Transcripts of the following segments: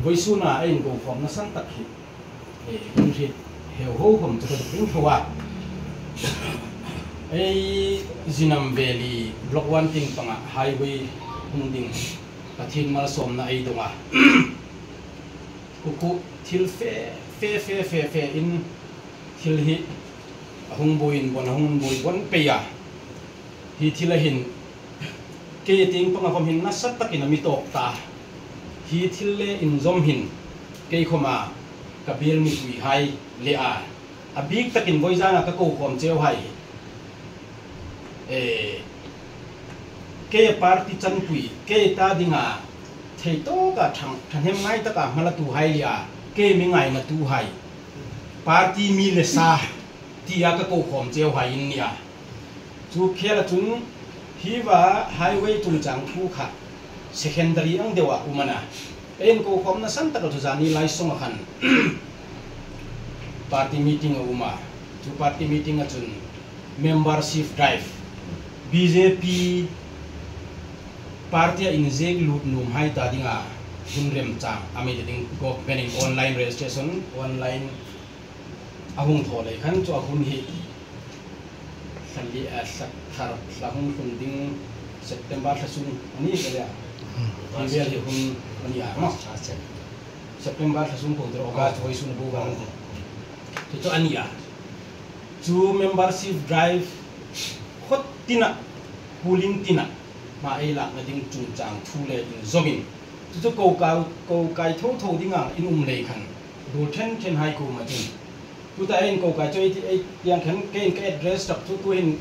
với số na anh gồm phòng nó sáng tắt hít cũng hít hiểu hô không cho được những thua ấy Zinam Valley block 1 ting panga highway hung ding pathin mal som na ai donga kuku thil fe in thil hi hung boin bon pe ya hi thila hin ke ting panga kom hin na sat takin mi tok ta hi thil le in zom hin ke khoma kabir mi hui hai le a abik takin boizana ka ko kom cheu hai ke party chan pui ke ta dinga thei to ka thang hem ngai ta ka mala tu hai ya ke mi ngai na tu hai party mi le sa ti ya ka ko khom cheu hai in nia chu khela chun hi wa highway tung chang thu kha secondary ang dewa umana en ko khom na san ta ka jani lai song khan party meeting uma chu party meeting a chun membership drive BJP party in zeg lut num hai ta dinga hunrem chang ami ding go bening online registration online ahung thole khan cho hun hi sali a sak thar sahung kun ding September thasung ani kaya bel hi hun ani a ma September thasung ko dro ga choi sun bu ga to ani a chu membership drive khot tina puling tina ma ai la na ding chung chang thu le in zomin chu ko kai tho dinga in le khan do ten hai ko ma chin tu ta en ko ka choi ti ai yang khan ke address tak tu in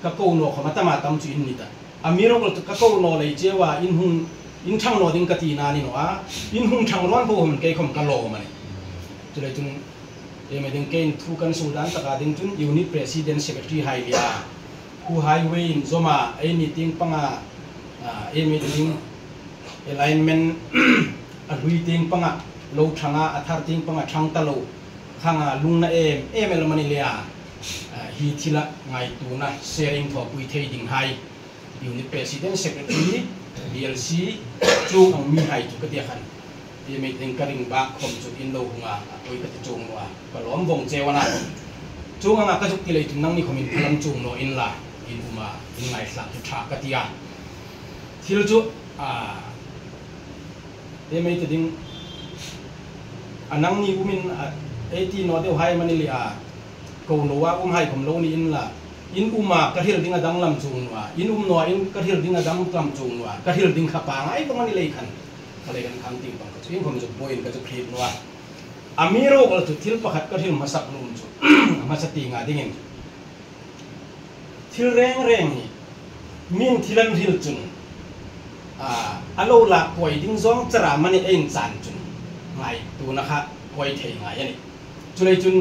ka ko no khama ta ma tam chu in ni ta amiro ko ka ko no le chewa in thang no ding ka ti na ni no a in hung thang ron ko hom ke khom ka lo ma ni chu le chung me ding ke thu kan sudan ta ka ding chun unit president secretary hai ya who highway in zoma anything panga me ding alignment a reading panga lo thanga athar ting panga thang ta lo khanga lungna el mani lia hi thila ngai tu na sharing for pui thei ding hai unit president secretary DLC chung ang mi hai tu ka dia khan me ding karing ba khom chu in lo nga oi ka chung wa ba lom vong chewana chung nga ka juk ti le tum nang ni khomin phalam chung no in la in uma in ngai sa tu tha ka tia thil chu me te ding anang ni umin 80 no deu hai mani lia ko no wa hai khom lo ni in la in uma ka hil ding adang lam chung wa in no in ka hil ding adang lam chung wa ka hil ding kha pa ngai ko mani le khan ka le kan kham ting pang ka chu in khom ju boin ka chu khrit no wa amiro ko tu thil pakhat ka hil masak lum chu ma sa ti nga dingin thil reng ni min thilan hil chun alo la koi ding zong chara mani en chan chun ngai tu na kha koi thei ngai ani chulei chun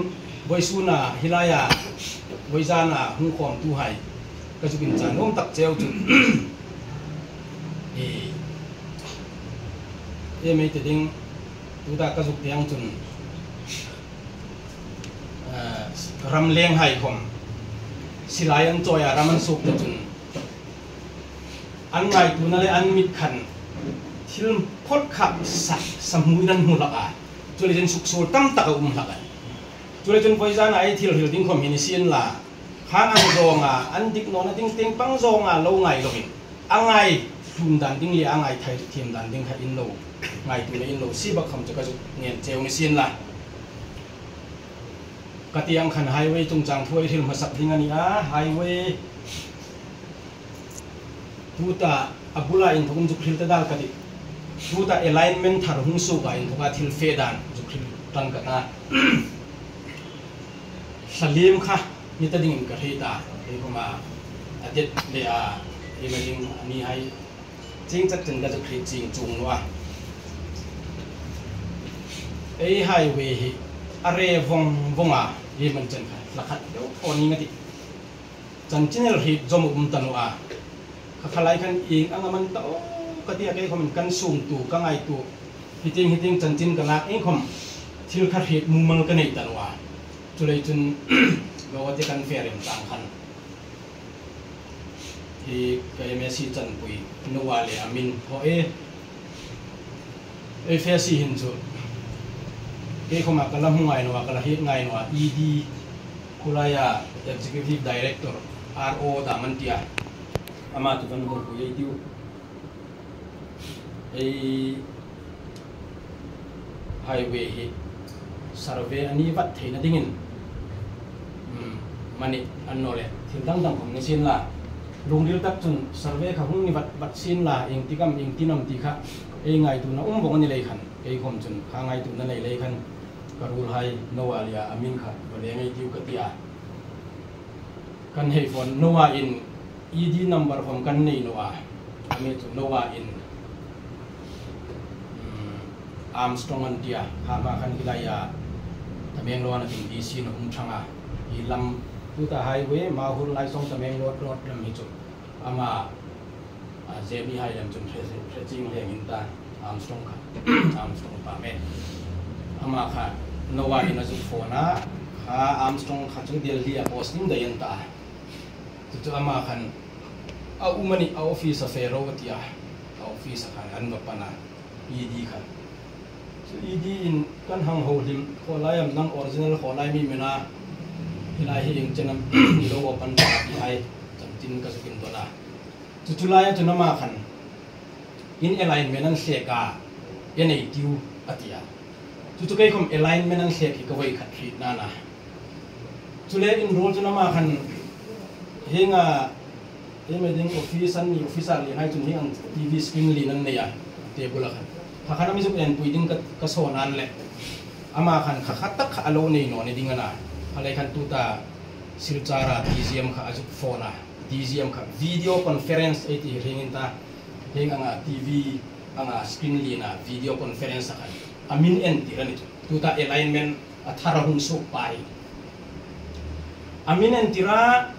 boisuna hilaya boizana hung khom tu hai ka chu bin chan nom tak cheu chu me te ding tu da ka chu piang chun ram leng hai khom silai an choya raman suk ta chun an ngai tu na le an mit khan thil phot khap sa samui nan hu laka chulei chen suk sol tam tak laka chulei chen boizana ai thil hil ding khom hin sin la khang an zonga an dik no na ding ting pang zonga lo ngai lovin angai thum dan ding li angai thai thim dan ding kha in lo ngai tu le in lo si ba kham cha ka chu ngen cheu ni sin la katiang khan highway tung chang thui thil ma sak ding ani a highway tuta abula in thum ju khil ta dal ka di tuta alignment thar hung su ga in thoka thil fe dan ju khil tan ka na salim kha ni ta ding ka theta e kuma adet le a e ma ding ani hai ching chat chen ga ju khri ching chung wa e highway hi are vonga e man chen kha la khat do oni ngati chan chinel hi jom tanu a khalai khan ing angaman ta o katia ke khom kan sum tu ka ngai tu hiting chan chin ka lak ing khom thil kha hi mumal ka nei tanwa chulei chun gawati kan ferim tang khan hi ka MSC chan pui nuwa le amin ho ai fe si hin chu ke khoma kala hungai no kala hit ngai no ED kulaya executive director RO da mantia ama tu kan mo ku ye tiu ai highway hi survey ani vat theina dingin mani annole thindang dang khom ni sin la lungril tak chun survey kha hung ni vat sin la eng tikam eng tinam ti kha ei ngai tu na bong ani lei khan ei khom chun kha ngai tu na lei khan karul hai nowalia amin kha bale ngai tiu katia kan hei phone nowa in ED number khom kan nei nowa ame tu nowa in Armstrong an dia hama kan hilaya tameng lo na tin DC no thanga I lam puta highway ma hul lai song tameng road lam hi chu ama jemi hai lam chun jing le in ta Armstrong kha Armstrong pa me ama kha nowa in a chu phone ha Armstrong kha chu Delhi a posting da yan ta chu ama khan a umani a office a fero tia a office khan an ma pana ED khan ED in kan hang ho lim kholai am nang original kholai mi mena hilai hi ing chenam lo open pa ai chamtin ka sukin dola chulai chunama khan in alignment an se ka enei tiu atia chu kai khom alignment an se ki ka wai khat thi na na chule in role chunama khan hinga emerging office an ni officer li hai chun hi ang TV screen li nan ne ya table khan khana mi en puiding ka sonan le ama khan khatak kha alo nei no ne dingana halai khan tuta silchara TGM kha ajuk phone TGM kha video conference eti ringin ta henganga TV anga screen lina video conference khan amin en tirani tuta alignment athara hun so pai amin en tira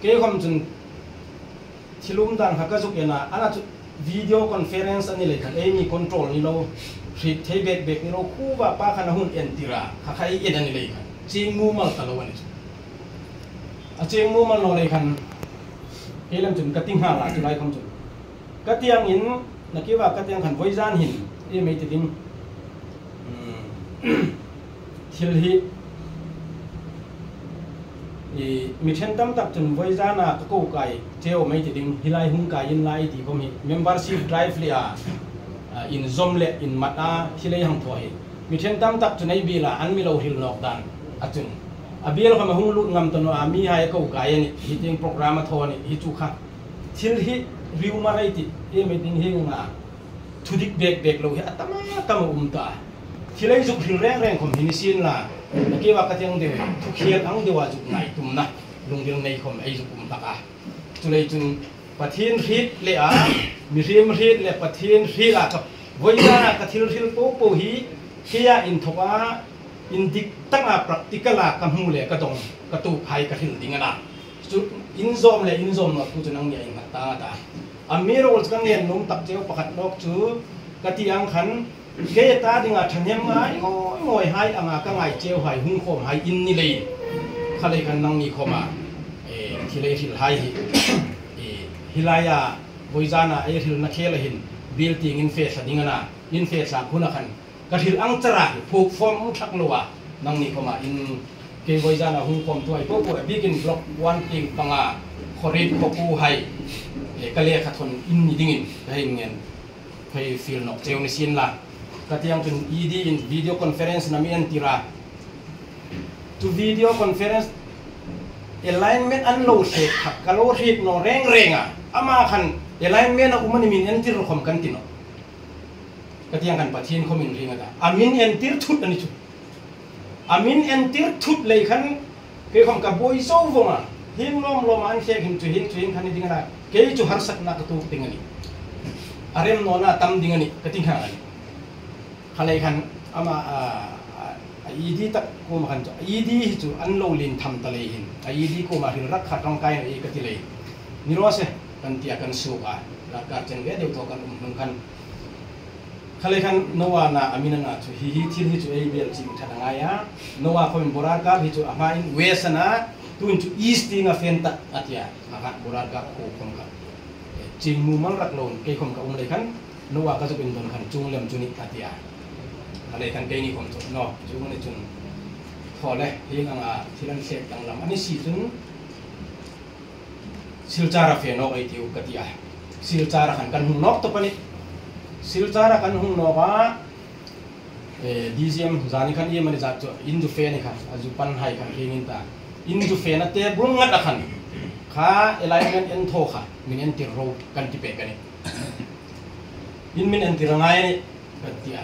ke khom chun thilum dang hakajuk ena ana video conference ani le khan ei control ni lo thik thei bek ni lo khu ba pa khana hun en tira kha khai en ani le khan ching mu mal talo ani a ching mu mal no le khan helam chun kating ha la chulai khom chun katiang in nakiwa katiang khan voizan hin e mei ti ding thil hi mi then tam tak chun voizana ka ko kai cheo mai ti ding hilai hung kai in lai ti khom hi membership drive lia in zomle in mata hilai hang thoi mi then tam tak chun ai bila an mi lo hil nok dan achun abiel kham hung lut ngam tono ami hai ko kai ni hiting program thoni hi chu kha thil hi riu marai ti e mai ding hinga thudik bek lo hi atama tam ta thilai juk hil reng khom hin sin la nakiwa katiang de thukhian ang dewa juk nai tumna lungdil nei khom ai juk taka chulei chun pathin rit le a mi rim rit le pathin ri la ka voina ka thil po hi kia in thoka in dik tanga practical a ka mu le ka dong ka tu phai ka thil dingana chu in zom no tu chunang ni in ta ta amiro chang yen num tak cheu pakhat lok chu katiang khan ke ta dinga thanem ngai ngoi hai anga ka ngai cheu hai hung khom hai in ni le khalei kan nang ni khoma thilei thil hai hi hilaya voizana ai thil na khela hin building in face adingana in face la khuna khan ka thil ang chara phuk form thak lowa nang ni khoma in ke voizana hung khom tuai po begin block one thing panga khorit poku hai kale khathon in ni dingin hai ngen phai feel nok cheu ni sin la katiang chun ED in video conference na mi an tira to video conference alignment an lo se kalo rit no reng ama khan alignment na umani min en tir khom kan tino katiang kan pathin khomin ringa da amin en tir thut ani chu amin en tir thut le khan ke khom ka boi so vonga him lom an se him chu hin khan dinga na ke chu har sak na ka tu tingani arem no na tam dingani kating ha ani khalai khan ama ED tak ko ma khan ED hi chu an lo lin tham ta le hin ED ko ma hil rak khat rong kai e ka ti le ni ro se kan tia kan su ka la ka chen ge de to kan nang kan khalai khan nowa na amina na chu hi thil hi chu e bel chi tha nga ya nowa ko borar ka hi chu ama in west na tu in chu east tinga fen ta atia ha borar ka ko kom ka ching mu mal rak lon ke khom ka le khan นัวก็จะเป็นต้นขันจุงเล่มจุนิกัตยาอะไรกันเกนี่ผมจุนอกจุงนี่จุนพอเลยที่งังที่นั่นเสกตังลำอันนี้สิจุนสิลจาระเฟนอกไอติวกัตยาสิลจาระขันกันหุงนอกตัวปนิสิลจาระกันหุงนอกว่าดีเซียมจานี่ขันยี่มันจะจัดอินดูเฟนี่ขันอาจุปันไฮขันเฮงินตาอินดูเฟนั่นเตะบุ้งงัดขันข้าเอไลน์มันเอ็นโทค่ะมินเอ็นติโรกันที่เปกันนี่อินมินเอ็นติระไงนี่กัตยา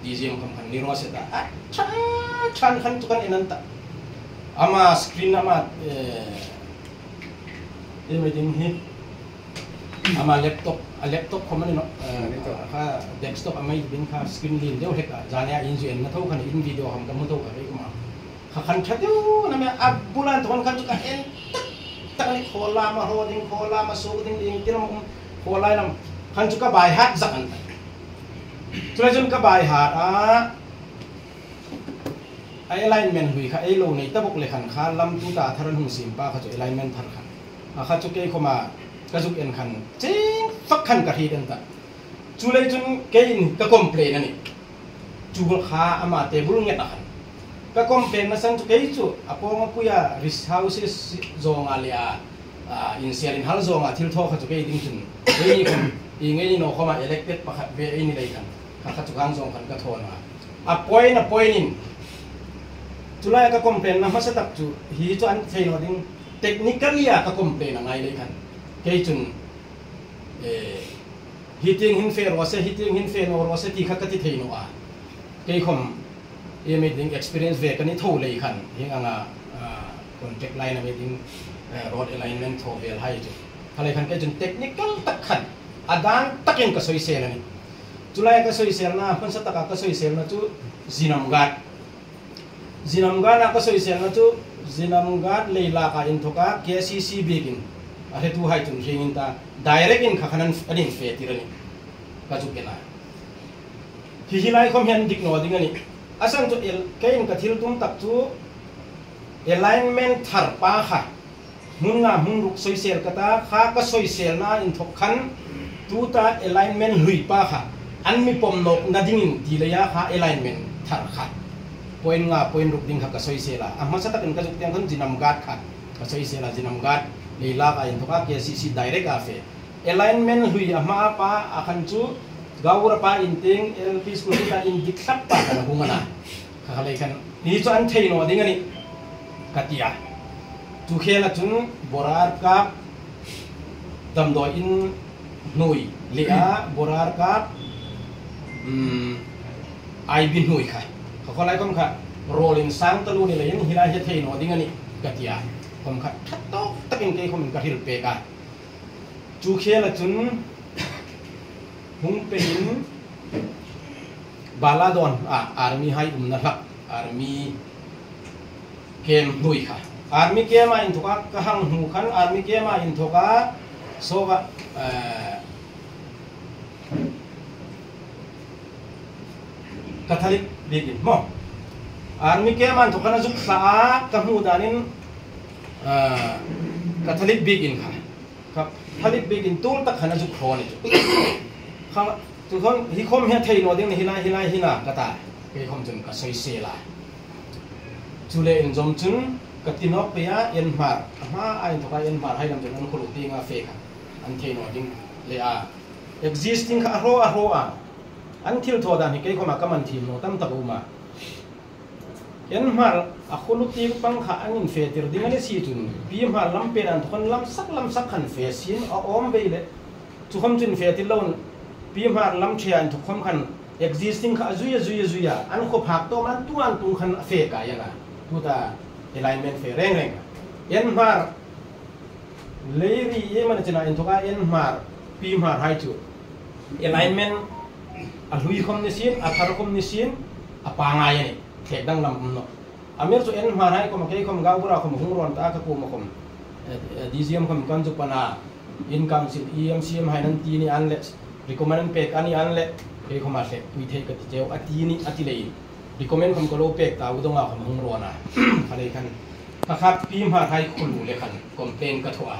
ดีเซียมคำขันนิโรเสตาชันขันตุกันเอ็นันตาอามาสกรีนอามาไม่จริงฮิอามาแล็ปท็อปคอมมันเนาะข้าเดสก์ท็อปอามาเป็นข้าสกรีนลินเดียวเล็กอะจานเนี่ยอินจูเอ็นนะเท่ากันอินวิดีโอคำกันมันเท่ากันเลยก็มาข้าขันชัดเดียวนั่นเนี่ยอับบุลันทุกคนขันตุกันเอ็นตั้งนี่โคลามาโรดิงโคลามาสูดิงดิงที่เราโคลานั่นขันตุกันบายฮัดสักอันจุดนั้นก็บายฮัดไอไลน์แมนหุยค่ะไอโลนี่ตะบุกเลยขันข้าลำตุตาทารันหุงสิมป้าข้าจุไอไลน์แมนทันขันข้าจุเกย์เข้ามากระจุกเอ็นขันจริงฟักขันกระทีเดินตาจุเลยจุนเกย์นี่ก็คอมเพลนนี่จุกข้าอามาเตบุลเงียบขันก็คอมเพลนมาสั่งจุเกย์จุอพอมาคุยอะริสเฮาส์ซองอะไรอินเซียรินฮัลซองทิลทอข้าจุเกย์ดิ้งจุนเอ้ยนี่คนอีเงี้ยนี่น้องเข้ามาเอเล็กเต็ดปะเวไอนี่เลยขันข้าจุกฮันซองขันก็โทนมาปอยนี่จุลัยก็คอมเพลนนะมาสตักจุฮีจุอันเทโนดิ้งเทคนิคอลีอะก็คอมเพลนอะไรเลยขันเกย์จุนฮีติ้งหินเฟรวาเซฮีติ้งหินเฟรนวาเซที่ข้าก็ที่เทโนอะเกย์คอมไม่ดิ้ง experience เวกันนี่ทูเลยขันยังคอนแทคไลน์นะไม่ดิ้งroad alignment ทูเวลให้จุอะไรขันเกย์จุนเทคนิคตักขันอาดานตักยังก็สวยเซลนี่จุลัยก็สวยเซลนะคนสตักก็สวยเซลนะจุZinamgad aku soisel na tu Zinamgad leila ka intoka KCC begin are tu hai tun hingin ta direct in khakanan adin fe tirani kajukena hihilai khom hian dik no dingani asan tu el kain ka thil tum tak tu alignment thar pa kha munga mungruk soisel kata kha ka soisel na inthok khan tu ta alignment hui pa kha an mi pom nok na dingin dilaya kha alignment thar kha poin ruk ding ka soi sela amma sa takin ka juk tiang kan Zinamgad kha ka soi sela Zinamgad leila ka in thoka KCC direct afe alignment hui amma pa akan chu gawra pa inting LP school ta in diklap pa ka hungana khalai kan ni chu an theino dingani katia tu khela chun borar ka damdo in noi lea borar ka ai bin noi khaเขาไล่ผมค่ะโรลินซังตะลูนี่เลยยังฮิลาเฮเทโนดิ้งอันนี้กะทิยาผมค่ะทัดโต๊ะตะกินเกย์ผมกะทิลเปกาจูเคียละจุนหุงเป็นบาลาดอนอาร์มีไฮนะครับอาร์มีเกมดุยค่ะอาร์มีเกมมาอินทุกะกะหังหูขันอาร์มีเกมมาอินทุกะโซกะKatolik begin mo army keman to kana juk sa kamudanin Katolik begin Katolik begin tul tak kana juk khone kha tu khon hi khom he thei no ding hilai hina kata ke khom chun ka soi sela chule in jom chun katinok pe ya en mar ma ai to ka en mar hai lam chun an khulu ti nga fe kha an thei no ding le existing kha ro an thil tho dan hi ke khoma kaman thim no tam tak uma en mar a khulu ti pang kha anin fe tir ding ani si chun pi ma lam pe an thon lam sak khan fe sin a om be le chu khom chun fe ti lon pi ma lam thian thu khom khan existing kha zuya an kho phak to man tuan tung khan fe ka yana tu ta alignment fe reng en mar leiri ye man china in thoka en mar pi ma hai chu alignment alhui khom ni sin athar khom ni sin apanga ye thek dang lam no amir chu en mar hai ko ma ke khom ga bura khom hung ron ta ka ku ma khom DGM khom kan ju pana in council EMCM hai nan ti ni an le recommend pek ani an le ke khom a se ui the ka ti jeu ati ni ati le recommend khom ko lo pek ta u dong a khom hung ron a khale kan ka khat pi ma hai khulu le khan complain ka thoa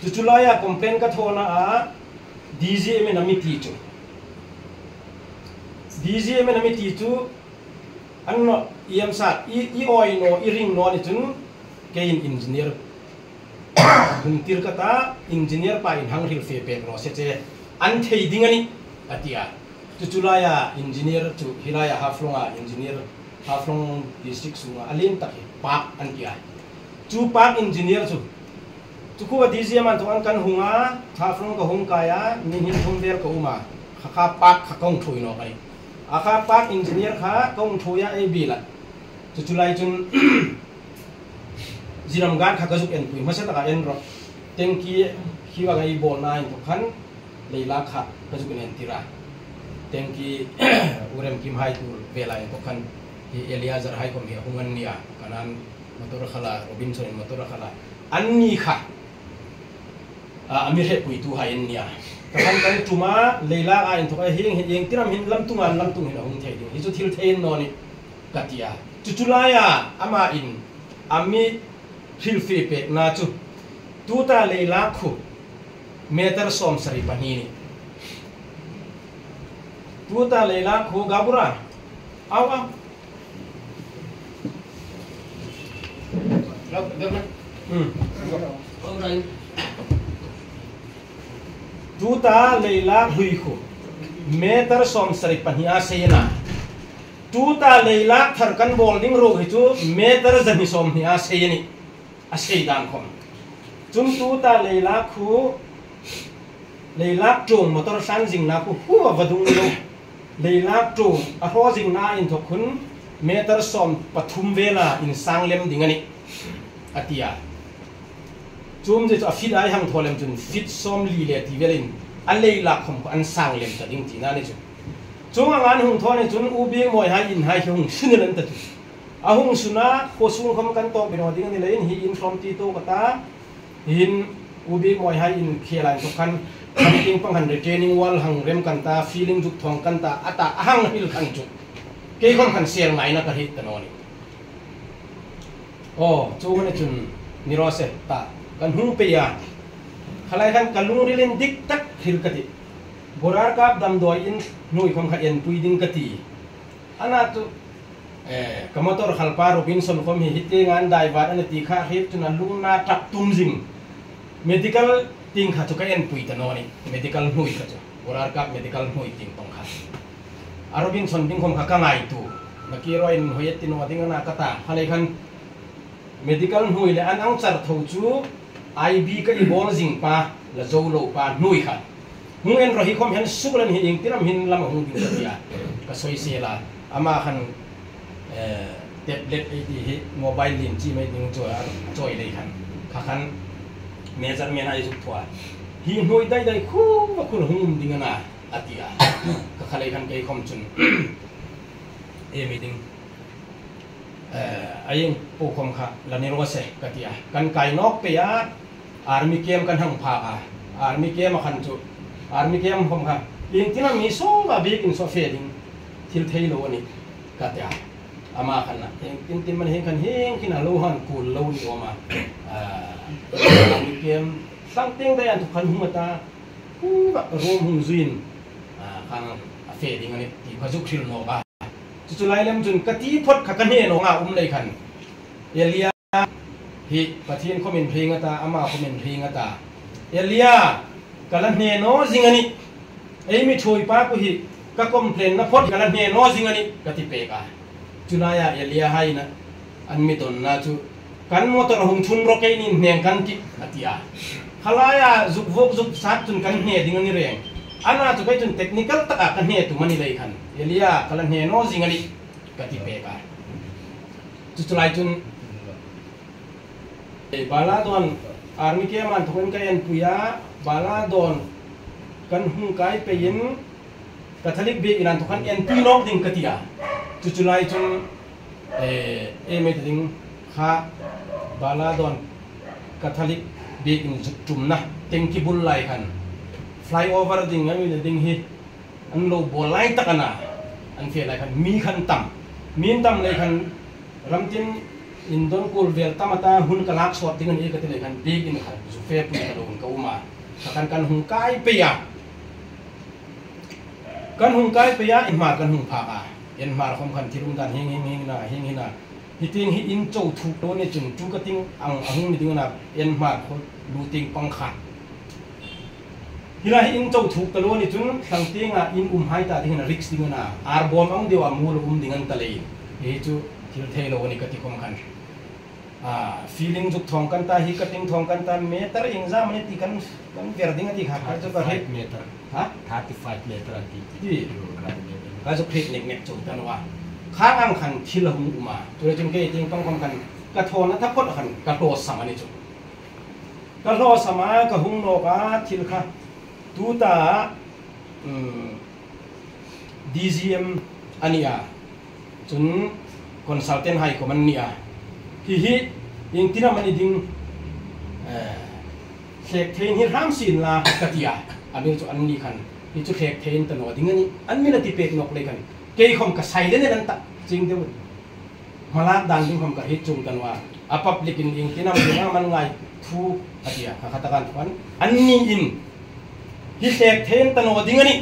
tu chulaya complain ka thona a DGM nami ticu DGM nami ticu anno iam sat I oi no I ring no ni chun kein engineer buntir kata engineer pa in hang ril fe pe no se che an thei dingani atia tu chulaya engineer tu hilaya haflonga engineer haflong district sunga alin tak pak an tia chu pak engineer chu ku DGM an thong kan hunga haflong ka hung kaya ni hin thong ver ka uma kha pak kha kong thui no kai akha pak engineer kha kong thuya ai bi la chu chulai chun jiram gan kha ka juk en pui ma sa ta en ro tengki hiwa gai bol nai to khan leila kha ka juk en tira tengki urem kim hai tu vela to khan Eliazar hai kom he hungan nia kanan motor khala Robinson motor khala anni kha amir he pui tu hai nia kan kan cuma leila a in thokai hing tiram hin lam tung hin hung thei hi chu thil thein no ni katia chuchulaya ama in ami thil fe pe na chu tuta leila khu meter som sari pani ni tuta leila khu gabura aw tuta leila hui khu meter som sari pania seina tuta leila tharkan bolding ro hi chu meter jani som nia seini a sei dan khom chum tuta leila khu leila chung motor san jing na khu hu vadung lo leila chung a ho jing na in thokun meter som pathum vela in sanglem dingani atia chum je a fit ai hang tholem chun fit som li le ti velin alei la khom an sang lem ta ding ti na ni chu chung angan hung thone chun ubi moi ha in hai hung sunen ta chu a hung suna ko sung khom kan to bi no ding ni lein hi in from ti to kata hin ubi moi ha in khelan to kan ting pang han retaining wall hang rem kan ta feeling juk thong kan ta ata hang hil kan chu ke khom kan ser ngai na ka hit ta no ni oh chu ne chun ni ro se ta kan hung pe ya khalai kan kalung rilin dik tak hil kati borar kap dam doi in nui khom kha en puiding kati ana tu kamotor khalpa Robinson khom hi hite ngan dai wat an ti kha hip tuna lung na tak tum jing medical ting kha chu ka en pui ta no ni medical nui kha chu borar kap medical nui ting tong kha Robinson ting khom kha ka ngai tu na ki ro in hoyet tin wa ding na kata khalai kan medical nui le an ang char tho chu IB ka ibol jing pa la zo lo pa nui kha hung en ro hi khom hen sulan hi ing tiram hin lam hung ding ka ka soi se la ama khan tablet hi mobile lin chi mai ding choi le khan kha khan measurement ai juk thwa hi noi dai dai khu ba khun hung ding na atia ka khalai khan kai khom chun meeting ayeng po khom kha la ni ro se katia kan kai nok pe ya army kem kan hang pha army kem khan chu army kem khom kha ing tina mi so ba big in so fe ding thil thei lo ni katia ama khan na tin tin man heng kan heng kina lo han kul lo ni oma army kem sang ting dai an khan hum ta hu ba rom hung zuin khan fe ding ani ti phaju khil no ba chu lai lem chun kati phot kha kan he no nga lei khan elia hi pathian comment phing ata ama comment phing ata elia kalan ne no zingani ei mi thui pa ku hi ka complain na phot kalan ne no zingani kati pe ka chunaya elia hai na an mi don na chu kan motor hung thun ro ke ni neng kan ki atia khalaya zuk vok zuk sat chun kan he dingani reng ana tu kai chun technical ta kan he tu mani lei khan elia kalan he no zingani kati pe ka chu lai chun baladon army ke man thon ka en puya baladon kan hung kai pe yin catholic be iran thokan en pi nok ding katia chu lai chun me ding kha baladon catholic be in tum na tengki bul lai khan flyover ding ami ding hi an lo bolai takana an fe lai khan mi khan tam min tam lai khan ramtin indon kul vel tamata hun kalak sot dingan e katil khan big in khan su fe pu ka don ka uma kan hung kai pe ya กันหุงไก่ไปยะอินมากันหุงผักอินมาคมขันที่รุ่มดันเฮงนะฮิติงฮิอินโจถูกตัวนี่จุนจูกติงอังหุงนี่ติงนะอินมาคนดูติงปังขัดฮิลาฮิอินโจถูกตัวนี่จุนสังติงอินหายตาติงนะริกส์ติงนะอาร์บอมอังเดียวมูลติงันตะเลยเฮจูทิลเทโลนี่กติคมขันfeeling juk thong kan ta hi cutting thong kan ta meter exam ni ti kan verding ati kha jo ka he meter 35 meter ati ti ka jo click nek nek chung tan wa khang ang khan thil hum uma to jung ke ting tong kom kan ka thon na thapot khan ka to sama ni chu ka lo sama ka hung no ka thil kha tu ta DGM ania chun consultant hai ko man nia hi yang tina mani ding khek thein hi ram sin la katia abin chu an ni khan hi chu khek thein ta no ding ani an mi la ti pek nok le kan ke khom ka sai le nan ta jing de malak dan ding khom ka hi chung tan wa a public in yang tina mani man ngai thu katia ka khatakan khan an ni in hi khek thein ta no ding ani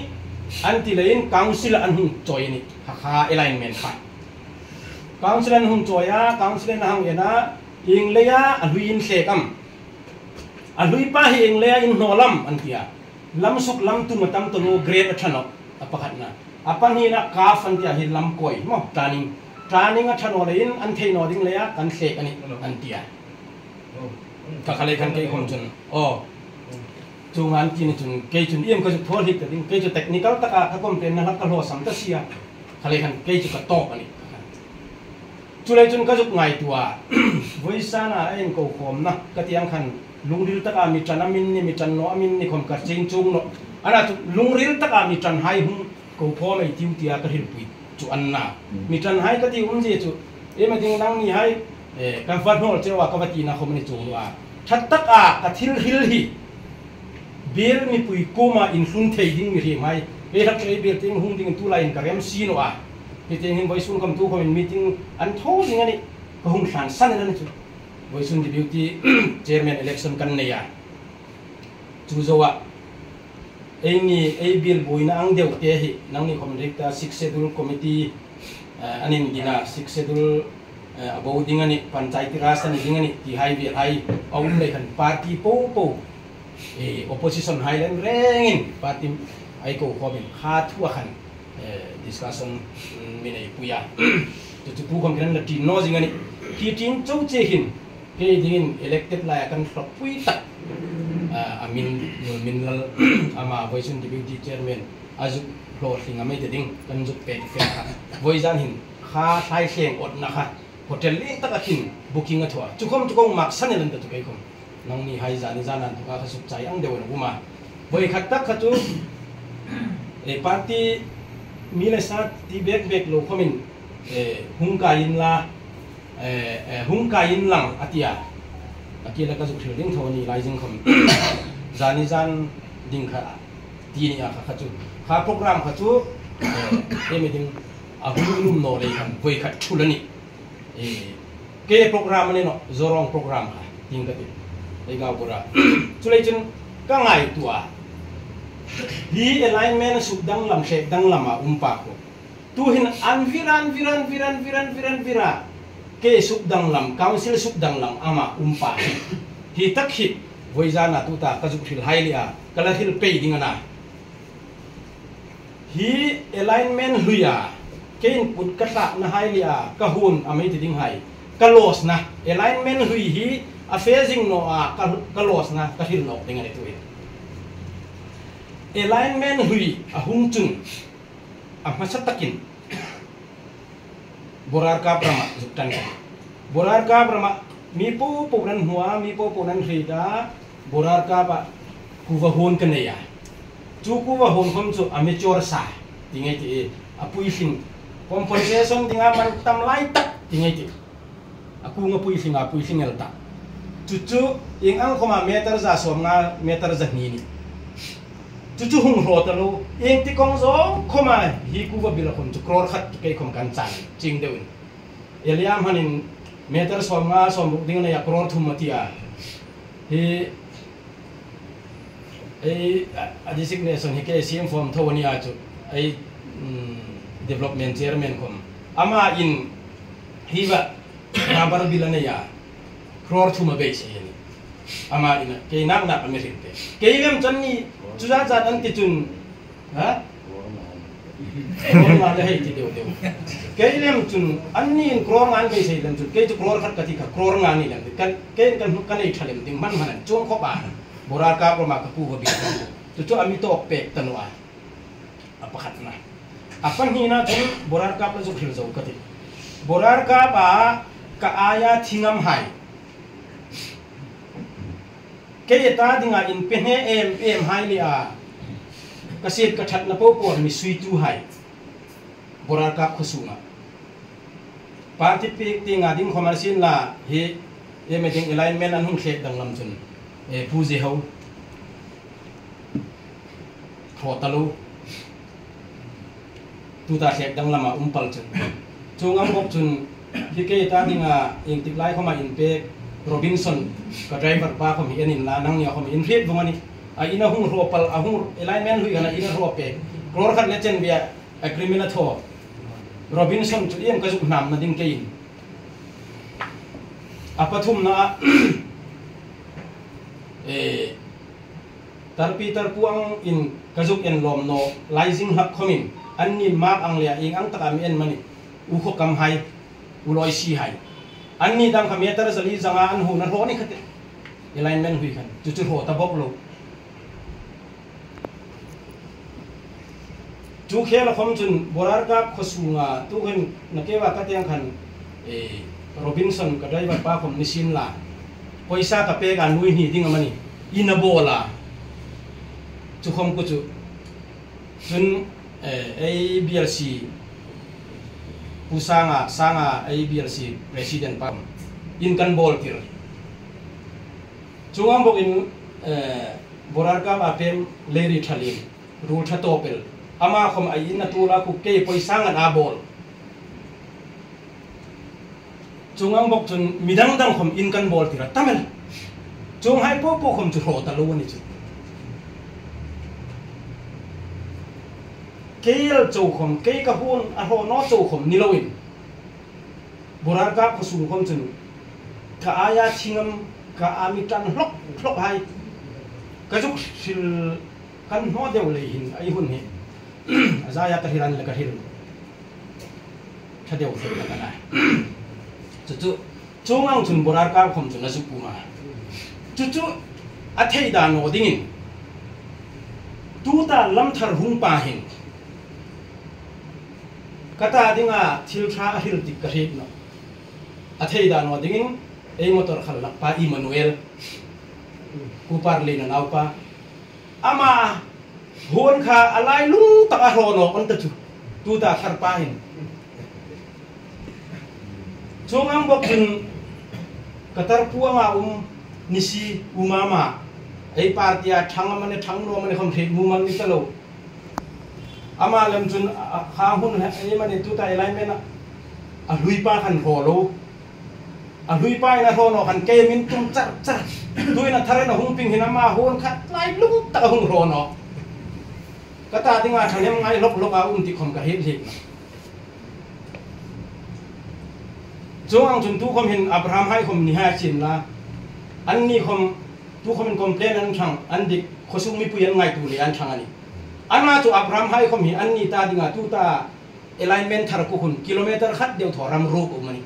an ti lein council an hu choi ni kha alignment kha council an hung choya council na hang yana ing leya aluin sekam alui pa hi ing leya in nolam antia lam suk lam tu matam to no grade athano apakat na apan hi na kaf antia hi lam koi mo training athano lein an thei no ding leya kan sek ani antia ka khale kan ke khom chun chungan kin chun ke chun em ka thol hit ding ke chu technical taka ka complain na ka lo sam ta sia khale kan ke chu ka tok ani chulai chun ka juk ngai tua voisana en ko khom na ka tiang khan lungril taka mi chanamin ni mi chan no amin ni khom ka ching chung no ana chu lungril taka mi chan hai hum ko pho mai tiu tia ka hil pui chu anna mi chan hai ka ti je chu e ma ding nang ni hai ka fat no chewa ka wati na khom ni chung wa that taka ka thil hil hi bil mi pui koma in sun thei ding mi ri mai e hak e bil ting hung ding tu lain ka rem si no a meeting in voice come to come meeting and told ngani ko hung san san na chu voice deputy chairman election kan ne ya chu zowa ei bill boina ang deu te hi nang ni committee 6 schedule committee anin dina 6 schedule about dingani panchayati raj ani dingani ti hai bi hai aum le kan party po opposition highland rengin party ai ko bin kha thua khan discussion minai puya to pu kom kan la tin no jingani ki tin chou che hin ke dingin elected la kan flop pui tak min lal ama voice deputy chairman aju lo singa mai ding kan juk pe voice hin kha sai seng ot na kha hotel li tak akin booking a thwa chukom mak sanen ta tu kai kom nang ni hai jani janan tu ka sup chai ang dewa uma voi khat tak khatu party mila sa ti bek lo khomin hungkain lang atia akila ka zukhril ding thoni lai jing khom jani jan ding kha ti ni a kha chu kha program kha chu emi ding a hulum no le khan voi khat thulani ke program ne no zorong program ha ting ka ti ei ga pura chulai chun ka ngai tua hi alignment sudang lam shek dang lama umpa ko tu hin viran vira ke sudang lam council sudang lam ama umpa hi tak hi voizana tu ta ka juk thil hailia kala thil pe dingana hi alignment huya kein put ka sa na hailia ka hun amai ti ding hai ka los na alignment hui hi a phasing no a ka los na ka thil nok dingani tu alignment hui a hung chung a masatakin borar ka prama zuktan borar ka prama mi po nan huwa mi po nan rida borar ka ba kuwa hon kaneya chu kuwa hon khom chu amateur sa tingai ti apui sing compensation tinga man tam lai tak tingai ti aku ngapui sing el ta chu ing ang khoma meter za som nga meter za ni chu hung ro ta lo eng ti kong zo khoma hi ku ba bil khom chu kror khat ke khom kan chan ching deun eliam hanin meter som nga som ding na ya kror thum matia hi a designation hi ke sim form thawani a chu ไอ้ development chairman คมอามาอินฮิวะนาบาร์บิลเนียครอร์ทุมาเบสเองอามาอินเกย์นักนักอเมริกันเกย์เล่มจันนี่จุดอาจารย์อันที่จุนฮะครอร์งานเลยที่เดียวเกย์เล่มจุนอันนี้ครอร์งานเกย์ใช่เล่มจุนเกย์จุครอร์ขัดกันที่ครอร์งานนี่เล่มกันเกย์กันไอ้ทะเลมดิ่งมันมันจ้วงเข้าป่าโบราณกาประมาณกับผู้ว่าบิดจุอามิโตเป็กตันวะapa khatna apan hina chum borar kap la jok hil zo kati borar kap a ka aya thingam hai ke ta dinga in penhe em hai li a kasit ka that na po por mi sui tu hai borar kap khusunga party pik tinga ding khomarsin la he e meeting alignment an hung khlek dang lam chun e puji ho talo tu ta sek dang lama umpal chun chungam bok chun hike ta dinga ing tiklai khoma in pe Robinson ka driver pa khom hi enin la nang nya khom in fiet bungani a ina hung ropal a hung alignment hui gana ina rope klor khat le chen bia a criminal tho Robinson chu iem ka juk nam na ding kein apathum na tarpi tarpuang in kazuk en lom no rising hak khomin annin mak ang lia ing ang takam en mani u kho kam hai u loi si hai anni dam kham yetar zali zanga an hu na ro ni khate alignment hui khan chu chu ho ta bok lo chu khela khom chun borar ka khosunga tu hen nakewa ka teng khan Robinson ka driver pa khom nisin la poisa ka pe ga nui ni ding amani ina bola chu khom ku chu chun ABLC pusanga sanga ABLC president pam in kan bol tir chungam bok in borar ka apem leri thalim ru tha topel ama khom ai in atula ku ke poisanga na bol chungam bok chun midang dang khom in kan bol tir tamel chung hai po po khom chu ro ta lo ni chu keil chou khom ke ka hun a ho no chou khom ni loin borar ka khosung khom chun ka aya thingam ka ami tan hlok hlok hai ka juk sil kan no deu le hin ai hun he azaya ka hiran la ka hil tha deu fe la kana chu chungang chun borar ka khom chun asu kuma chu a thei da no dingin tu ta lam thar hung pa hin kata dinga thil tha hil tik ka hit no a thei da no dingin ei motor khal pa Emmanuel ku par le na nau pa ama hon kha alai lung ta a ro no on ta chu tu ta thar pa hin chungam bok hin katar puanga nisi umama ei partia thanga mane thangno mane khom thei mumang ni talo ama lam chun kha hun ei mane tu ta alignment a lui pa khan ho lo a lui pa na ho no khan ke min tum char char tuina thare na hung ping hina ma hon khat lai lung ta hung ro no kata tinga thanem ngai lok lok a ti khom ka het hek chungang chun tu khom hin Abraham hai khom ni ha chin la an ni khom tu khom complain an thang an dik khosung mi puyan ngai tu le an thang ani anma chu Abraham hai khom hi an ni ta dinga tu ta alignment thar ko hun kilometer khat deu thoram ro ko mani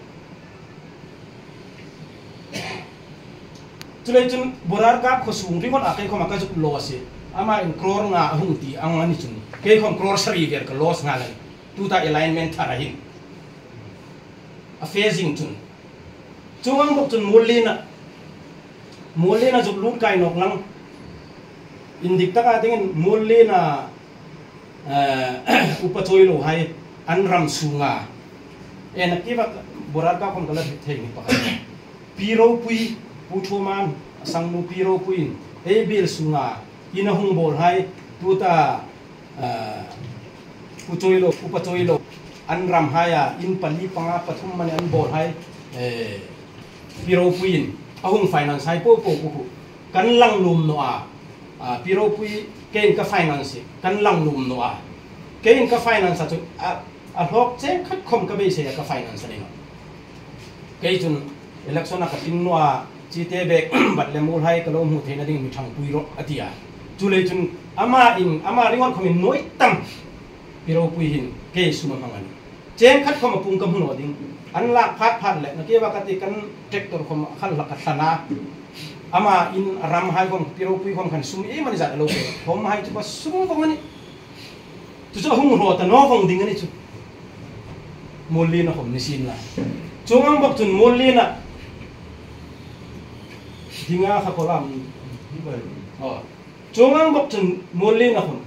chulai chun borar ka khosung ri kon akai khom aka juk lo se ama in crore nga hung ti ang ani chun ke khom crore sari ver ka loss nga lai tu ta alignment thar hin a phasing chun chungam bok chun molena juk lut kai nok lang indik taka dingin molena upachoi lo hai an ram sunga en akiwa borar ka kon kala thei ni pa piro pui putuman sangnu piro puin e bil sunga ina hung bol hai tuta puchoi lo upachoi lo an ram haya in pali panga pathum mane an bol hai piro puin ahung finance hai po kan lang lum no a piro pui ken ka finance kan lang lum no a cái in cái finance cho học chế khát không cái bây giờ cái finance này nó cái chun election là cái tin noa chỉ thế về bắt lấy mua hay cái lông hụt thế này đi mình thằng bùi rồi atia chú lấy chun ama ringon không mình nói tăng pero bùi hin cái số mà hàng chế khát không mà pung cầm hụt đinh anh lạc phát lệ nó kia wakati kan tractor không khăn lạc khát na ama in ram hai không pero bùi không khăn sum em mà đi giải lâu không hai chú có sum không anh chú cho hung hồ ta nó không đinh anh chú môn liên nó không ní xin là chúng anh bọc chun môn liên à đi nga khá có làm chúng anh bọc chun môn liên à không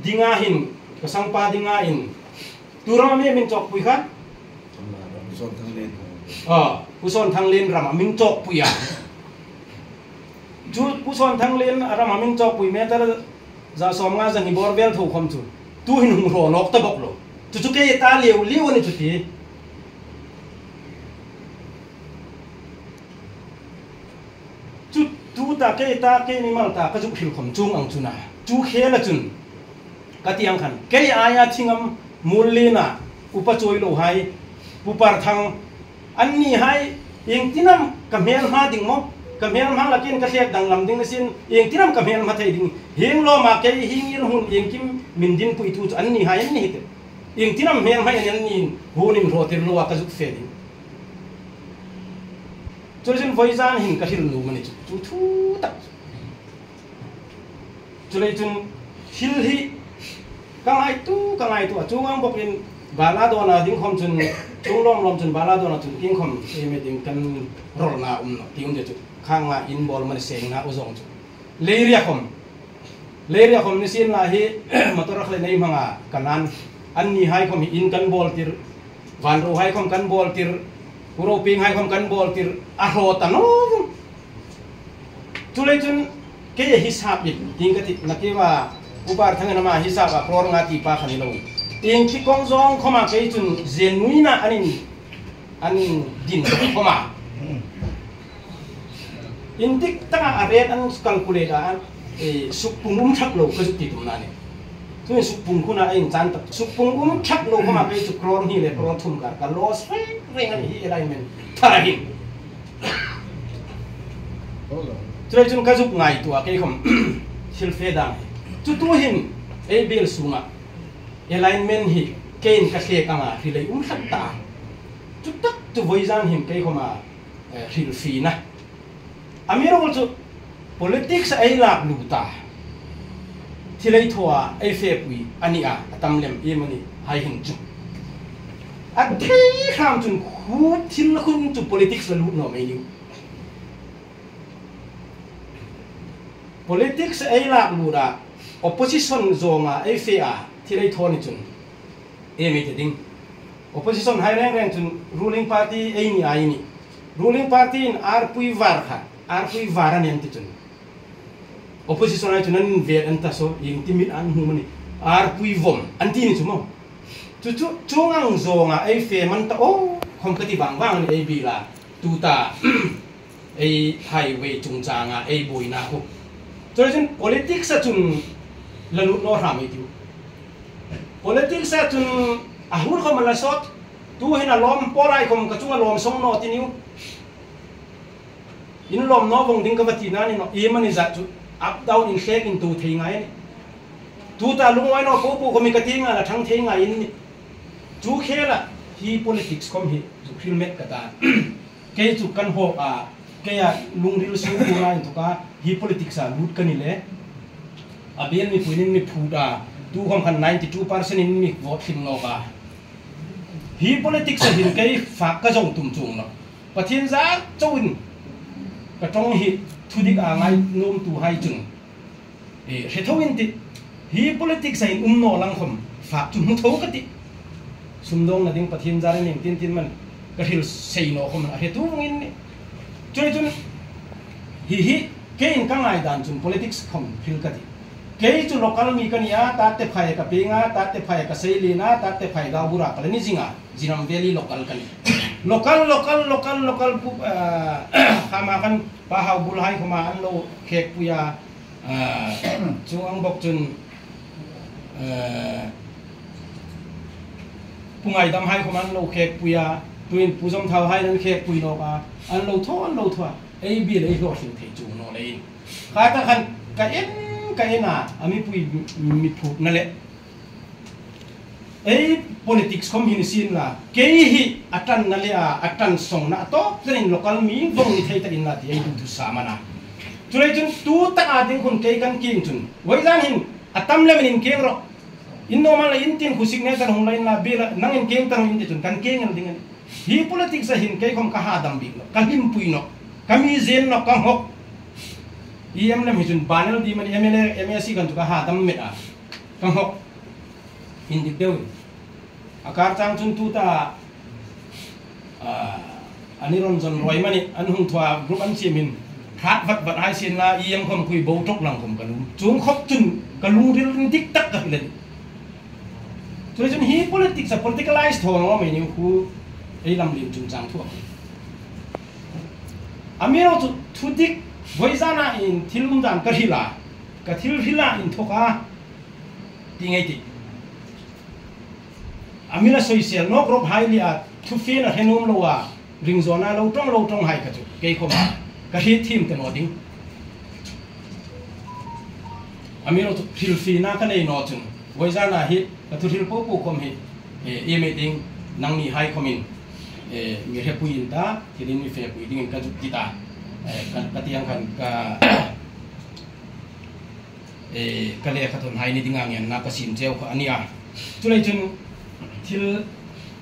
đi nga hin cái sang pa đi nga in tu ram mình chọc bùi khác puson thang liên ram mình chọc bùi à chú puson thang liên ram mình chọc bùi mẹ ta ra xóm nga rằng bor vel thủ không chú tu hin hung rò nóc ta bọc lo chú cái ta liều này chú tí chú ta cái ni mal ta cái chú hiểu không chung ang chuna chú khe là chun cái tiếng khăn cái ai thingam mulina upachoi lo hai pupar thang anh ni hai yeng tinam kamel ma ding mo kamel ma la kin ka thek dang lam ding na sin yeng tinam kamel ma thai ding heng lo ma cái hing yin hun yeng kim min din pui tu anh ni hai anh ni hit yeng tinam mel mai anh ni hunin ro tir lo ka juk fe ding cho nên với gian hình cái hình lùm này chú thu tắc cho nên chúng hiểu hi càng ai tu chú ang bọc in balado na tiếng không chúng lom chúng balado na chúng tiếng không em tiếng kan rol na nó tiếng để chú khang na in ball mà seng na uzong chú leria không ni sin la hi motor khle nei manga kanan an ni hai không in kan ball tir van ro hai không kan ball tir puro ping hai không kan ball tir aro ta no chú lấy chun cái hisab đi tiếng cái là cái mà upar thằng nào mà hisab à pro ngã ti pa khani lo tiếng cái con zong không mà cái chun genuine anh din không mà intik tanga aret anh calculate anh supung thắc lo cái chút tụm này cho nên supung kuna anh chán tập supung thắc lo không mà cái chút kron hi le kron thum cả loss ring anh hi alignment thara hin cho nên chúng ta giúp ngày tuổi cái không siêu phê đàng chút tu hin a bill sunga alignment hi kain ka khe kanga thì lấy khát ta chút tất tu với gian hin cái không mà siêu phi na amiro also politics ai lạc lụ ta thì lấy thua ai phê quỷ anh à tâm lem em anh hay hình chung anh thấy ham chung khu thiên khung chung politics là lụ nó mấy nhiêu politics ai lạc lụ ra opposition zonga ai phê à thì lấy thua này chung em ấy thì opposition hai reng chung ruling party ai ni ruling party in arpui var kha arpui varan yang tichun opposition ai chunan ve anta so yeng timit an humani arpui vom anti ni chumo chu chungang zonga ai fe man ta o khomkati bang ni ai bi la tu ta ai highway chungchanga ai boina ko cho nên politics sa chun lalut no ram itu politics sa chun ahur khom la sot tu hina lom polai khom ka chunga lom song no tiniu in lom no vong ding ka vati na ni no e mani za chu up down in shake in tu thei ngai tu ta lungwai no po ko mi ka tinga la thang thei ngai in chu khela hi politics kom hi chu filmet ka ta ke chu kan ho a ke ya lungril su ko na in to ka hi politics a lut kan ni le a bel mi puinin mi phuda tu khom khan 92% in mi vote him no ka hi politics a hin ke fa ka jong tum chung no pathin za chawin ka trong hi thudik a ngai nom tu hai chung he thawin ti hi politics ai no lang khom fa chung tho ka ti sumdong na ding pathin zar ning tin man ka hil sei no khom he tu ngin ni chun hi ke in ka ngai dan chung politics khom phil ka ti ke chu local mi kan ya ta te phai ka pinga ta te phai ka seili na ta te phai ga bura ka ni jinga jinam valley local kan local khama kan pa hau bul hai khoma an lo khek puya chung ang bok chun pungai dam hai khuman lo khek puya tuin puzom thau hai nan khek pui no ka an lo tho ai bi le lo hing thei chu no le kha ta khan ka ena ami pui mi phu na le ai politics kom hin sin la ke hi atan na le atan song na to tren local mi bong ni thei ta in na ti ai du sa mana tulai chun tu ta a ding kun ke kan king chun wai jan hin atam le min ke ro in no man la in tin khusik ne tan hong lain la be la nang in ke tan in ti chun kan ke ngal ding hi politics a hin ke kom ka ha dam bi no kan him pui no kami zen no kan hok em lam hi chun panel di man MSc kan tu ka ha dam met a kan hok in dik deu akar chang chun tu ta aniron jon roi mani an hung thwa group an chimin khat vat hai sin la em khom kui bo tok lang khom kalung chung khop chun kalung ril dik tak ka len so chun hi politics a politicalized tho ngo me ni khu ei lam lim chung chang thu amiro tu thudik voizana in thilum dan ka thil hila in thoka tingai ti amila social no group highly a thu fe na henum lowa ring zona lo tong hai ka chu ke khoma ka hi thim ka no ding amilo tu thil fi na ka nei no chun voizana hi ka thu thil po khom hi e meeting nang ni hai khomin mi he puin ta thilin mi fe pui ding ka chu ti ta kan katiang kan ka ka le khathon hai ni dinga ngen na ka sim cheu kha ania chulai chun thil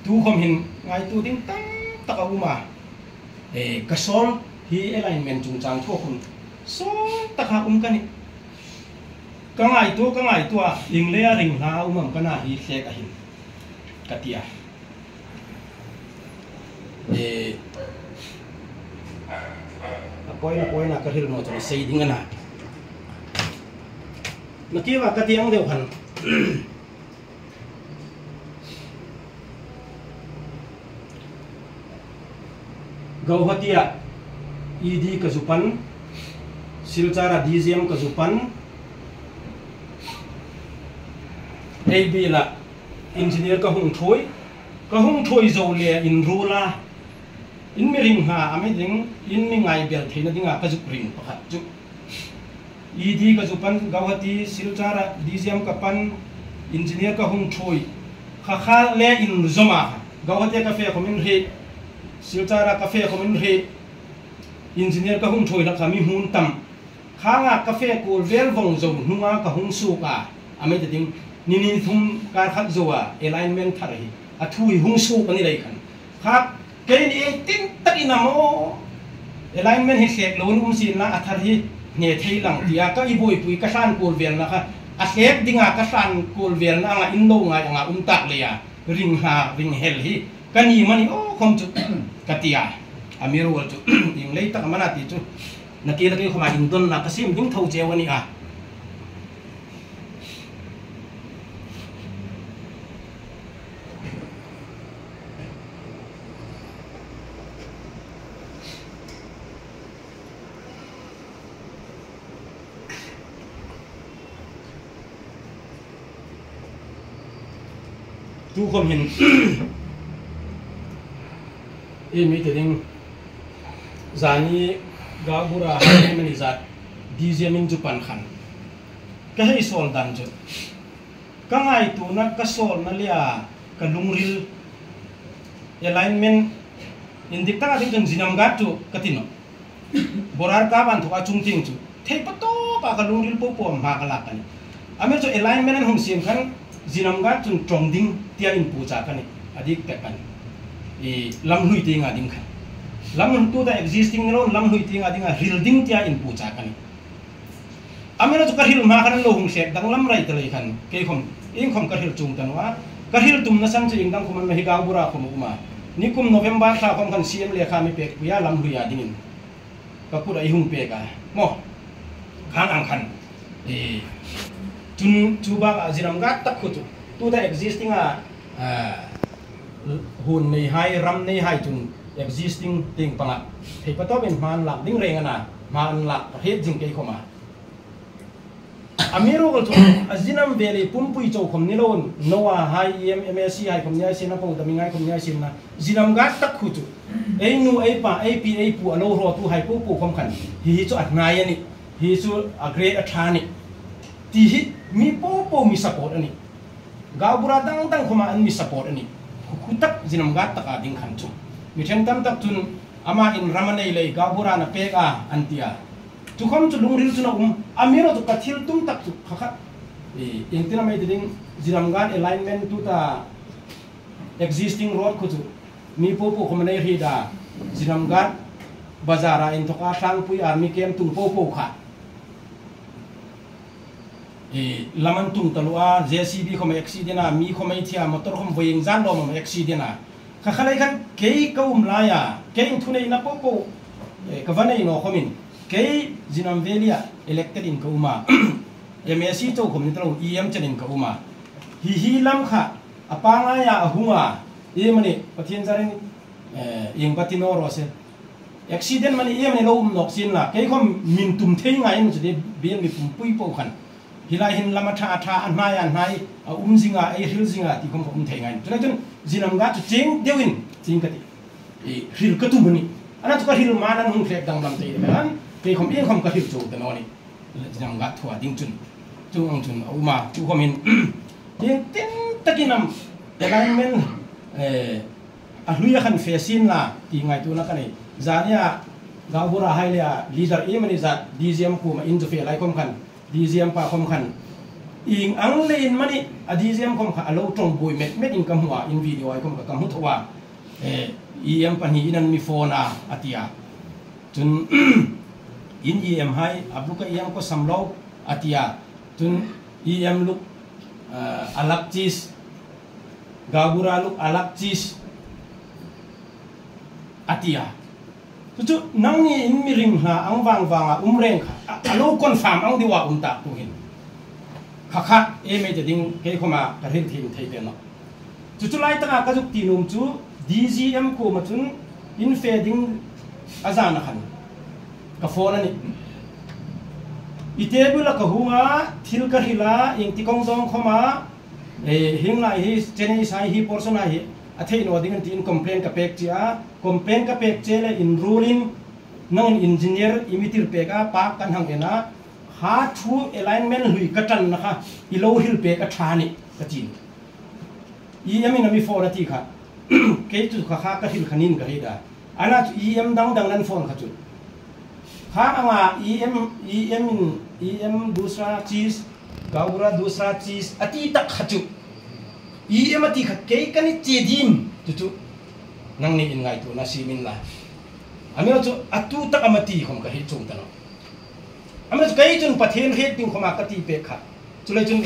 tu khom hin ngai tu ding tang taka uma ka sol hi alignment chung chang tho khun so taka kani ka ngai tu a ling le a ring la umam kana hi hle ka hin katia apoi na ka hil no to sei ding na nakiwa ka tiang deu khan Gauhatia ED kazupan Silchara DGM kazupan AB la engineer ka hung thoi zo le in rula in miring ha ameding in mi ngai bel theina dinga kazup ring pakhat chu ED kazupan Gauhati Silchara DGM kapan engineer ka hung thoi kha le in zoma Gauhati ka fe komin he Silchara cafe komin he engineer ka hung thoi la kami hun tam khanga cafe ko vel vong zo nuwa ka hung su ka ame de ding ni thum ka khat zo a alignment thar hi a thui hung su ka ni lai khan kha ke ni tin tak ina mo alignment hi sek lo sin la athar hi ne thei lang tia ka i boi pui ka san ko vel na kha a sek dinga ka san ko vel na nga in lo nga nga tak le ya ring hel hi kani mani o khom chu katia amiro wal chu ing lei tak mana ti chu nakila ke khoma in don na kasim ding thau chewani a tu khom hin meeting zani gabura hai mani zat DGM in Japan khan ka hei sol dan chu ka ngai tu na ka sol na lia ka lungril alignment indik ta ding jinam ga tu katino borar ka ban thoka chung ting chu thei pato ka lungril po pom ha ka la kan ame chu alignment an hum sim khan jinam ga chun trong ding tia in pu cha kan adik te kan lam hui ti nga ding khan lam tu da existing no lam hui ti nga ding a real ding tia in pu cha kan amena chu ka hil ma khan lo hung sek dang lam rai te lai khan ke khom ing khom ka hil chung tan wa ka hil tum na sang chu ing dang khom ma hi ga bura khom uma ni kum November tha khom khan CM le kha mi pek ya lam hui ya ding ka pu dai hung pe ka mo khan ang khan chun chu ba jiram ga tak khu tu da existing a hun nei hai ram nei hai chung existing ting panga thei pato ben man lak ding reng ana man lak he jing ke khoma amiro gal tu azinam veli pumpui chau khom ni lon noa hai MSc hai khom nya sina pau damingai khom nya simna zinam ga tak khu chu ei nu ei pa ei pi ei pu alo ro tu hai pu pu khom khan hi chu at ngai ani hi chu a grade a thani ti hi mi po mi support ani gabura dang dang khoma an mi support ani khu tak zinam ga tak a ding khan chu mi then tam tak chun ama in ramanei lei gabura na peka antia tu khom chu lungril chu na amiro tu kathil tum tak chu khakha engtina mai ding ziramgan alignment tu ta existing road khu chu mi po khom nei ri da ziramgan bazara in thoka sang pui army camp tung po kha laman tung talua JCB khom accident a mi khomai thia motor khom voying jan lo mo accident a khakhalai khan kei kaum la ya kei thunei na po ka vanei no khomin kei zinam velia elected in kauma MSc to khom ni tro EM chanin kauma hi lam kha apanga ya ahunga mani pathian jarin ing patino ro se accident mani mani lo nok sin la kei khom min tum thei ngai mu de bien mi pum pui po khan hilai hin lama tha an mai zinga ai hil zinga ti khom thei ngai chun zinam ga chu ching dewin ching ka ti hil ka tu mani ana tu ka hil ma nan hung khlek dang lam te ban ke khom ing khom ka hil chu ta no ni zinam ga thua ding chun chun uma chu khomin yen tin takinam alignment a hluya khan fesin la ti ngai tu na ka ni zania gabura haila leader mani za DGM ku ma in jo fe lai khom khan DGM pa khom khan ing ang lein mani a DGM khom kha alo tong boi met in kam hua in video ai khom ka kam hu thwa EM pan hi inan mi phone a atia chun in EM hai abuka EM ko samlo atia chun EM luk alak chis gabura luk alak chis atia chu nang ni in mi ring ha ang wang umreng kha alo confirm ang diwa ta tu hin kha me te ding ke khoma ka rin thim thei te no chu lai ta ka juk ti num chu DGM ko ma chun in fading azana khan ka phone ani itebula ka hunga thil ka hila ing ti kong dong khoma hing lai hi cheni sai hi portion hi athei no ding tin complain ka pek che le in ruling non engineer imitir peka pa kan hang ena ha thu alignment hui katan na kha ilo hil peka thani ka tin EM mi phone ati kha ke chu kha ka hil khanin ka hida ana EM dang nan phone kha chu kha anga EM दूसरा चीज गाउरा दूसरा चीज अति तक खचु EM ati kha ke kani chedim chu nang ni in ngai tu na simin la amiro chu atu tak amati khom ka hi chung ta no amiro chu kai chun pathen he ting khoma ka ti pe kha chu le chun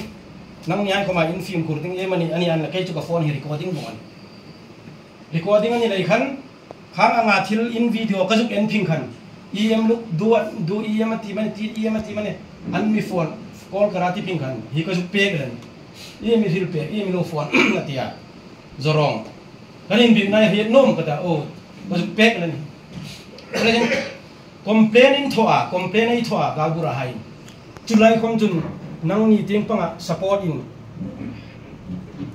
nang ni ai khoma in film kur ting mani ani an la kai chu ka phone hi recording bon recording ani lai khan khang anga thil in video ka juk en phing khan EM look do EM ati mani ti EM ati mani an mi phone call karati phing khan hi ka juk pe gan EM hil pe EM lo phone atia zorong kanin bin nai hiet nom kata o ba juk pek lan lekin complain ai thoa ga bura hai chulai khom chun nang ni ting panga support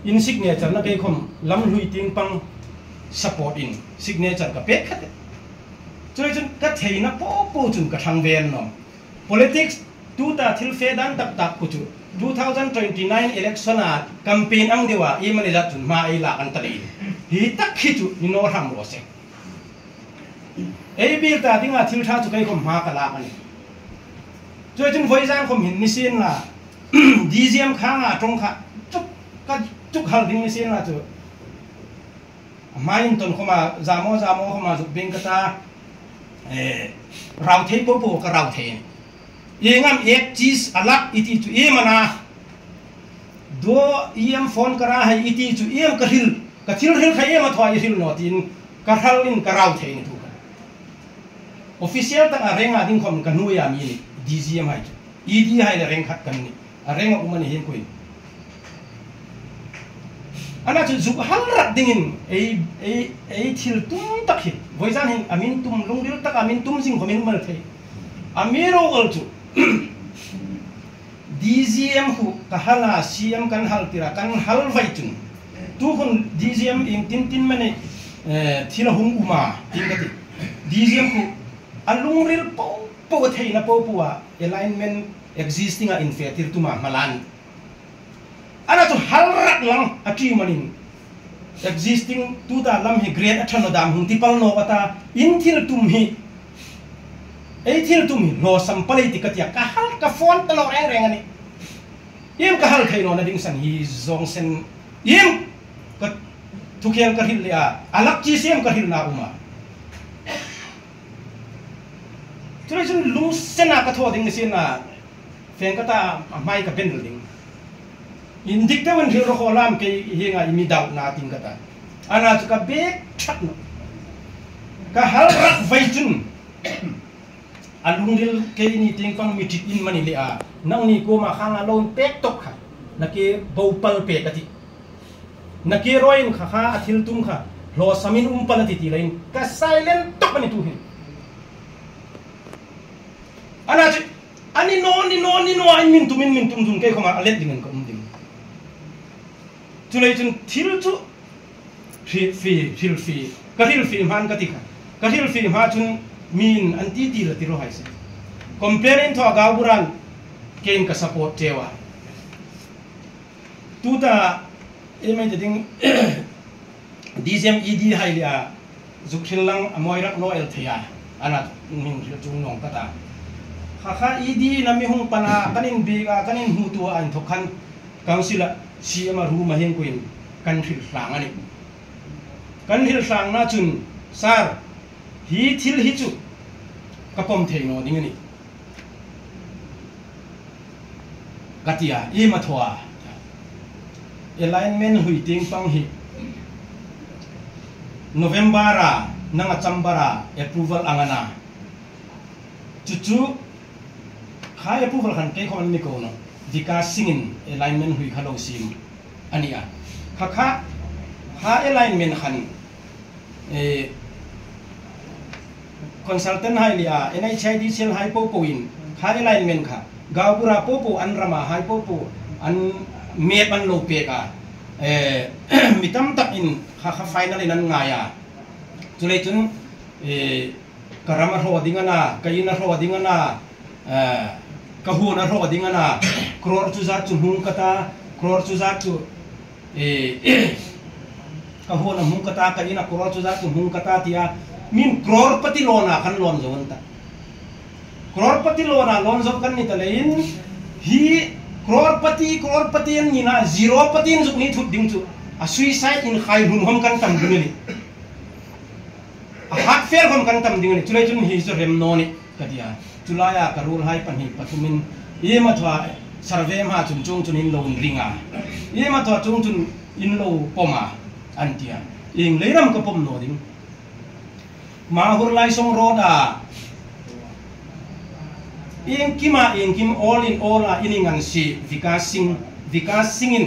in signature na kai khom lam hui ting pang support in signature ka pek khat chulai chun ka theina po chun ka thang ven no politics tu ta thil fe dan tak ku chu 2029 election a campaign ang dewa I mani za chun ma ai la kan tali hi tak khi chu ni no ram ro se ei bil ta dinga thil tha chu kai khom ma ka la ani choi chung voi jang khom hin ni sin la DGM khanga trong kha chuk hal ding ni sin la chu main ton khoma zamo khoma zu bing ka ta rau thei po ka rau thei yengam ek cheese alak iti chu mana do EM phone kara hai iti chu EM ka thil khai ma thwa hil no tin ka hal in ka rau thei ni thu official ta arenga ding khom ka nu ya mi ni DGM hai ED hai la reng khat kan ni arenga umani hin kuin ana chu zu hal rat dingin ei thil tum tak hi voizan hin amin tum lungril tak amin tum sing khomin mal thei amiro ol chu DGM hu kahala CM kan hal tira kan hal vai chun tu hun DGM ing tin mane thila hung uma tingati DGM hu alung ril po thei na po puwa alignment existing a infetir tuma malan ana tu halrak lang ati manin existing tu da lam hi grade athano dam hung tipal no kata inthil tum hi thil tum hi lo sampalai tikatia ka hal ka phone talo reng ani im ka hal thaino na ding san hi zong sen im ka thukhel ka hil ya alak chi sem ka hil na uma chulai chun lung sena ka tho ding sin na feng ka ta mai ka pen ding indik ta wan hil ro kholam ke hinga imi dau na ting ka ta ana ka be thak no ka hal rak vai chun alungil ke ni ting pang mitik in mani le a nang ni ko ma khang alon pek tok kha nake bopal pe kati nake roin kha kha athil tum kha lo samin pal ti ti lain ka silent tok mani tu hin ana chi ani no ai min tum dun ke khoma alet dingen ko ding chulai chun thil chu fi ka thil fi man ka ti kha ka thil fi ma chun min anti ti la tiro haise comparing to agaburan ken ka support tewa tuta emai ding DGM ED hailia zukhilang amoirak no el thia ana min chung nong kata kha ED na mi hung pana kanin biga kanin hutu an thokhan council CM ru ma heng kuin kan thil sang ani kan hil sang na chun sar hi thil hi chu kapom thei no ding ani katia e ma thwa alignment hui ting pang hi November ra nanga chambara approval angana chuchu kha approval khan ke khon ni ko no vikas singin alignment hui khalo sim ania kha alignment khan consultant hai lia NHID sel hai po in kha alignment kha gawpura po an rama hai po an me ban lo pe ka mitam tak in kha finally nan ngaya chulei chun karama ro dingana kaina ro dingana kahuna ro dingana kror chu za chu hung kata kror chu za chu kahuna hung kata kaina kror chu za chu hung kata tia min kror pati lona kan lon zon ta kror pati lona lon zon kan ni talain hi kror pati an ni na zero pati in ni thut ding chu a suicide in khai hun hom kan tam ding ni a hat fair hom kan tam ding ni chulai chun hi so rem no ni kadia chulaya karul hai pan hi patumin e ma thwa survey ma chun chun in lo ringa e ma thwa chun in lo poma antia ing leiram ka pom no ding ma hur lai song roda ing kim all in all a iningan si vikasing in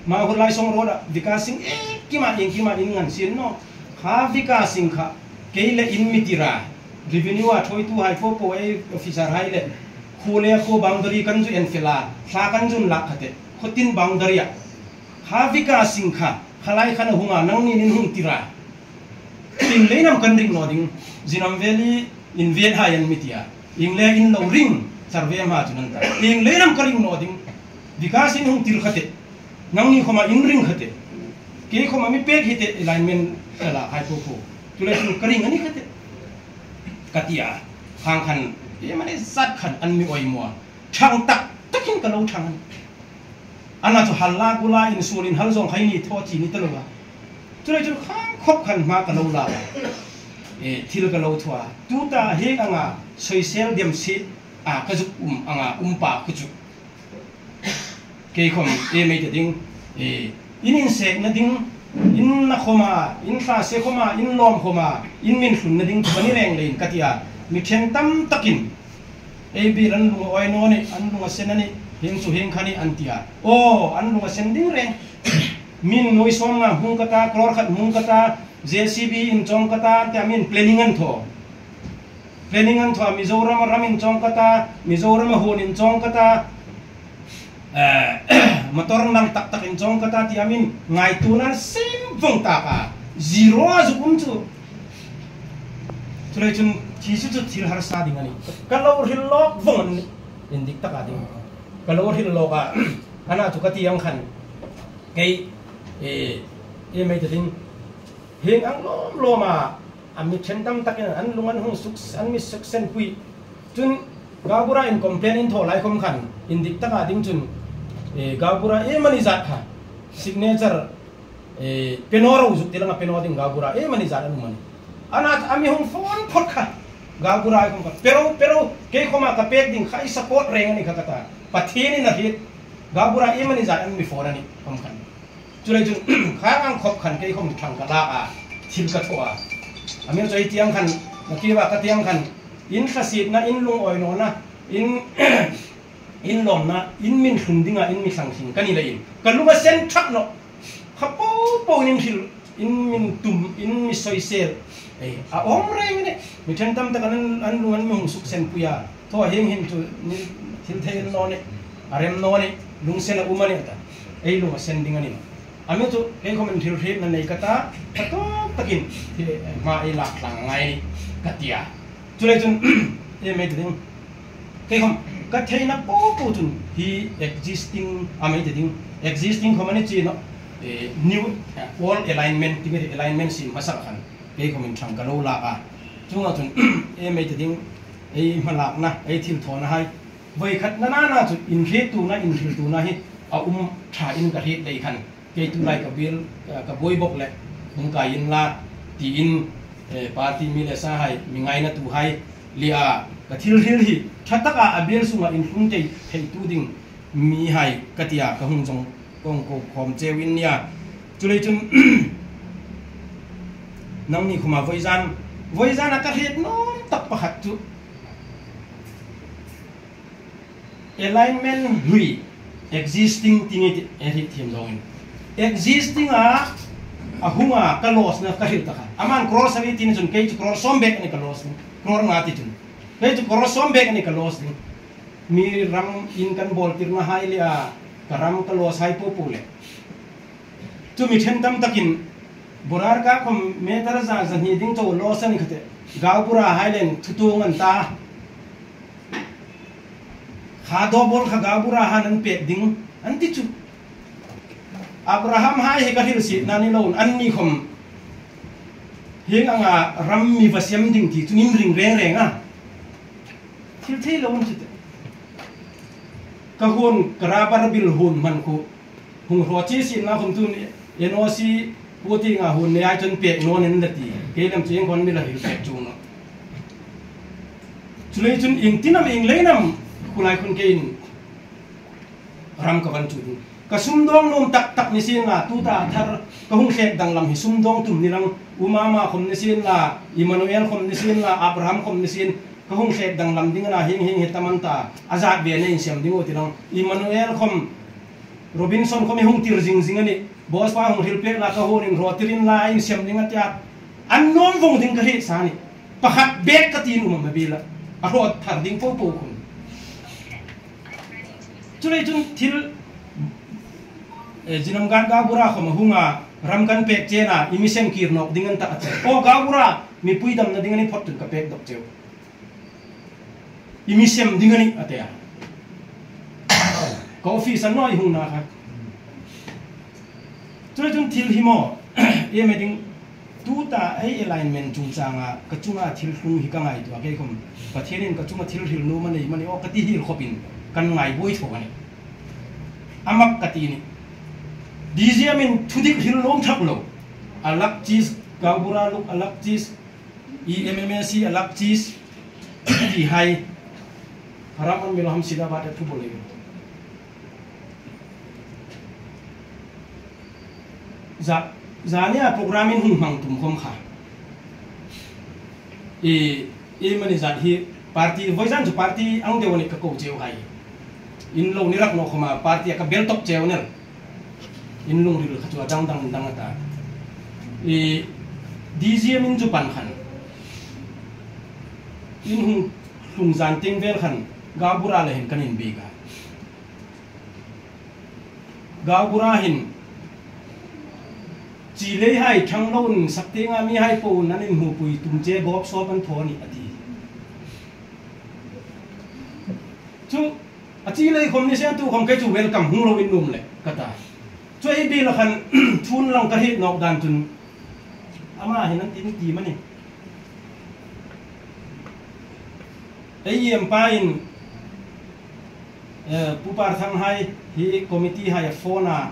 ma hur lai song roda vikasing kima iningan sin no ha vikasing kha keile in mitira revenue a thoi tu hai po officer hai le khole ko boundary kan ju en fela sa kan jun lak khate khotin boundary a ha vikasing kha khalai khana hunga nang ni nin hung tira ting leinam kan ring no ding Zinam Valley in ven hai an mitia ingle in lo ring survey ma chunan ta ing leinam karing no ding vikas in hung tir khate nang ni khoma in ring khate ke khoma mi pek hite alignment la hai po chule sun karing ani khate katia khang khan e mane sat khan an mi oi mo thang tak takin ka lo thang ana chu halla gula in sulin hal zong khai ni tho chi ni talowa chule chu khang khop khan ma ka lo la thil ka lo thwa tu ta he anga social dem si a ka ju anga pa ku chu ke khom e me te ding in se na ding in na khoma in fa se khoma in lom khoma in min sun na ding bani reng lein katia mi chen tam takin e bi ran lu oi no ni an lu sen ani heng chu heng khani antia o an lu sen ding reng min noi som na hung kata klor khat hung kata JCB in chong kata tamin planning an tho Mizoram ramin chong kata Mizoram hon in chong kata motor nang tak takin jong kata ti amin ngai tunan sim vong taka zero azukum chu tulai chun thisu chu thil har sa ding ani kalau rilok vong indik taka ding kalau riloka ana chu kati yang khan kei mai ding heng ang loma ami chendam takin an lungan hung suk an mi suksen pui chun gabura in complain in tholai khom khan indik taka ding chun gabura mani zat kha signature penora uzuk tilang penora ding gabura mani zat anu mani ana ami hung phone phot kha gabura khom kha pero ke khoma ka pek ding khai support reng ani kata pathini na hit gabura mani zat an mi phone ani khom khan chulai chun khang ang khop khan ke khom thang ka la a thil ka thoa ami choi tiang khan nakiwa ka tiang khan in khasit na in lung oi no na in lom na in min khundinga in mi sang sing kani lai kalunga sen thak no khapo po ning thil in min tum in mi soi sel a om re ne mi then tam ta kan an lungan mi hung suk sen puya to heng hin tu ni thil the no ne arem no ne lung sen a umani ta lunga sen dinga ni ami tu ke komen thil thil na nei kata tatok takin ma lak lang ngai katia chulai chun me ding ke kom ka theina po chun hi existing amai ding existing community no new all alignment ting alignment sim masak khan ke kom in thang kalo la ka chunga chun me ding malak na thil thona hai voi khat na chu in khre tu na hi a tha in ka he dei khan ke tu lai ka bil ka boi bok le mung ka in la ti in party mi le sa hai mi ngai na tu hai lia ka thil hi thataka abil sunga in hung te thei tu ding mi hai katia ka hung jong kong ko khom chewin nia chulei chun nang ni khuma voizan aka het nom tak pakhat chu alignment hui existing tingi eri thim dong existing a hunga ka los na ka hil ta aman cross ani tin chun ke cross sombek ani ka los ni kror ngati chun ke cross sombek ani ka los ni mi ram in kan bol tir na hai lia karam ka los hai po pule tu mi then tam takin borar ka khom me tar za za ni ding to los ani khate gaupura hailen thutung an ta kha do bol kha gaupura hanan pe ding an ti chu Abraham hai he kahil sit nani laun anni khom heng anga ram mi vasyam ding ti tunim ring reng a thil thei laun chit ka hon karabar bil hun man ko hung ro chi sin na khom tun enosi puti nga hun ne ai chon pe no nen lati ke lam cheng kon mi la hil pe chu no chulei chun ing tinam ing leinam kulai kun kein ram ka ban chu ka sumdong nom tak ni sin la tu ta thar ka hung khet dang lam hi sumdong tum ni lang umama khom ni sin la Emmanuel khom ni sin la Abraham khom ni sin ka hung khet dang lam ding na hing hetamanta azat be ne siam ding oti lang Emmanuel khom Robinson khom hung tir jing ani boss pa hung hil pe la ka horin rotirin la in siam ding atia an non vong ding ka he sa ni pakhat bek ka tin umam bila a rot thar ding po khum chulei chun thil jinam gan gabura khoma hunga ramkan pek chena imisem kir nok dingan ta ache o gabura mi puidam na dingani phot ka pek dok cheu imisem dingani atea coffee san noi hung na kha choi chung thil himo e meding tu ta ai alignment chung changa ka chunga thil hlung hi ka ngai to ke khom patherin ka chunga thil hil nu mani o ka ti hil khopin kan ngai boi thogani amak katini diziamin thudik hil long thak lo alak cheese gabura luk alak cheese mmc alak cheese di hai haraman milo ham sida ba thu bole zania programming hung mang tum khom kha mani zat hi party voisan ju party ang dewani ka ko cheu hai in lo ni rak no khoma party ka bel top cheu ner in lung ri khachwa dang ta DGM in ju pan khan in hung zan ting vel khan gabura le hen kanin be ga gau burahin chỉ lấy hai thằng lôn sắc tiếng mi hai po nan in hu pui tum che gop so ban tho ni ati chu chỉ lấy không ni sen tu không cái chu welcome hung lo in num le kata chu ai bi la khan thun lang ka hit nok dan tun ama hinan tin ti mani ai em pain pupar thang hai hi committee hai phone a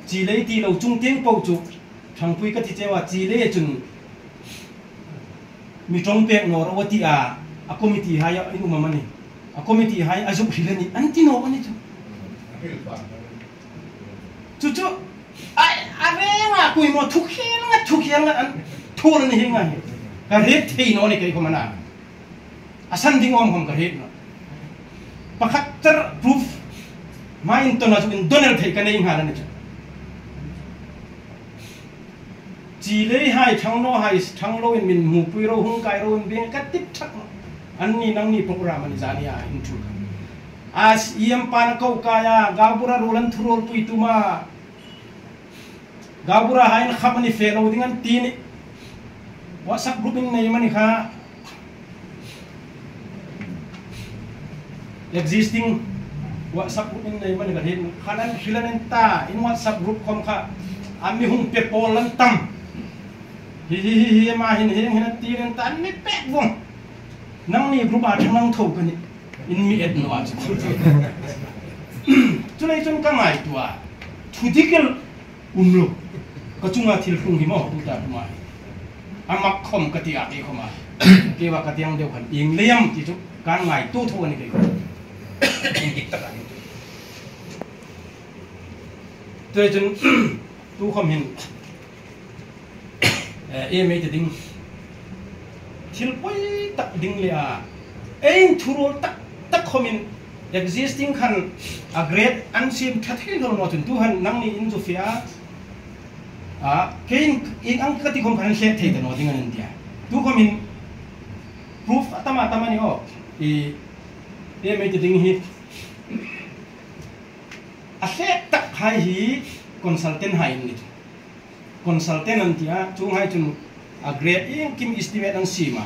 chỉ lấy ti lâu trung tiếng bầu chụp thằng pui cái thì chơi chỉ lấy chừng mi trong bẹc nọ rồi ti à committee hai anh cũng mà này committee hai à giúp hiểu này anh tin không anh chú chú ai mà cùi mà thúc hiền anh thua lên hình ngay cái hết thì nó này cái không mà asan ding om không cái hết nó pakhatar proof main to na in donor thei kan ing halan chỉ lấy hai thằng lo in min mu pui ro hung kai ro in beng kat tip thak an ni nang ni program ani zania in thu as iam pan ko kaya gabura rolan throl pui tuma gabura hain khamani fellow dingan tin whatsapp group in nei mani kha existing WhatsApp group in nei mani ka hin khanan hilanen ta in WhatsApp group kom kha ami hung pe polan tam hi ma hin ti ren tan ni pek wong nang ni group a thang nang thau kan in mi et no a chu nei chon ka ngai tua thudikel umlo ka chunga thil khung hi mo tu ta ma amak khom ka ti a ti khoma ke wa ka tiang deu khan ing liam ti chu kan ngai tu thu ni ke tôi chân tu không hình em ấy thì đinh thiếu quay tắc đinh lìa em thu rồi tắc không hình existing khăn great unseen thắt hết rồi nó tu hành năng ni in Sofia cái in ang cái không khăn hết thì nó đinh anh dia tu không hình proof tama ni em ấy thì đinh hit aset tak hai hi consultant hai ni consultant antia chung hai chun grade in kim estimate ang sima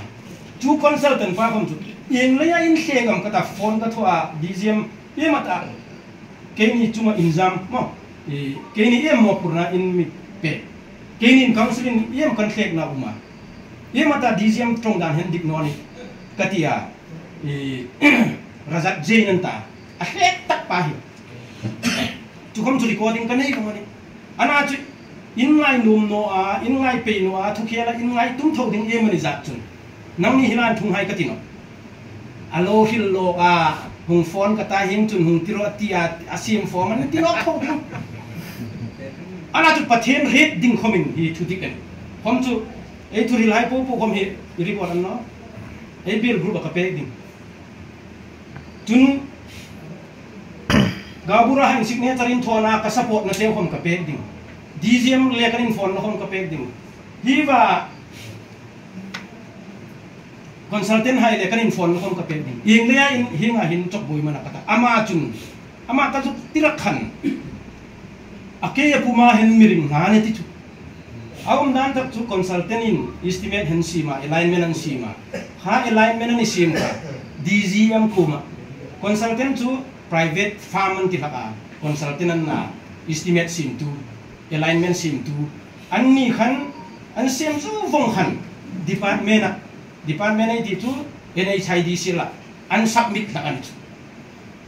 chu consultant pa kom chu ing leya in hlegam kata phone ka thwa dgm e mata keni chuma exam mo keni em mo purna in mi pe keni counseling em kan hleg na uma e mata dgm trong dan hen dik no ni katia razak jain anta aset tak pa hi chú không chụp recording cái này không anh anh chú in ngay nôm nó in ngay pay nó thu kia là in ngay tung thâu tiếng em mình giặt chun nang ni hilan thung hai cái gì nó alo hillo hung phone cái tai hieng chun hung tiro tia asim phone anh tiro thâu không anh chú pathen red ding coming hi thu dik không chú ấy thu rilai po không hi report anh nó ấy bill group cái pay ding chun gabura han signature in thona ka support na teu khom ka pek ding dgm le kan in phone na khom ka pek ding hiwa consultant hai le kan in phone na khom ka pek ding ing le in hinga hin chok boi mana kata ama ta chu tirakhan ake puma hen miring ha ne ti chu awam dan tak chu consultant in estimate hen sima alignment an sima ha alignment an sim ka dgm kuma consultant chu private farm ti thaka consultant na estimate sim tu alignment sim tu anni khan an sim chu vong khan department ai ti chu NHIDC la an submit la an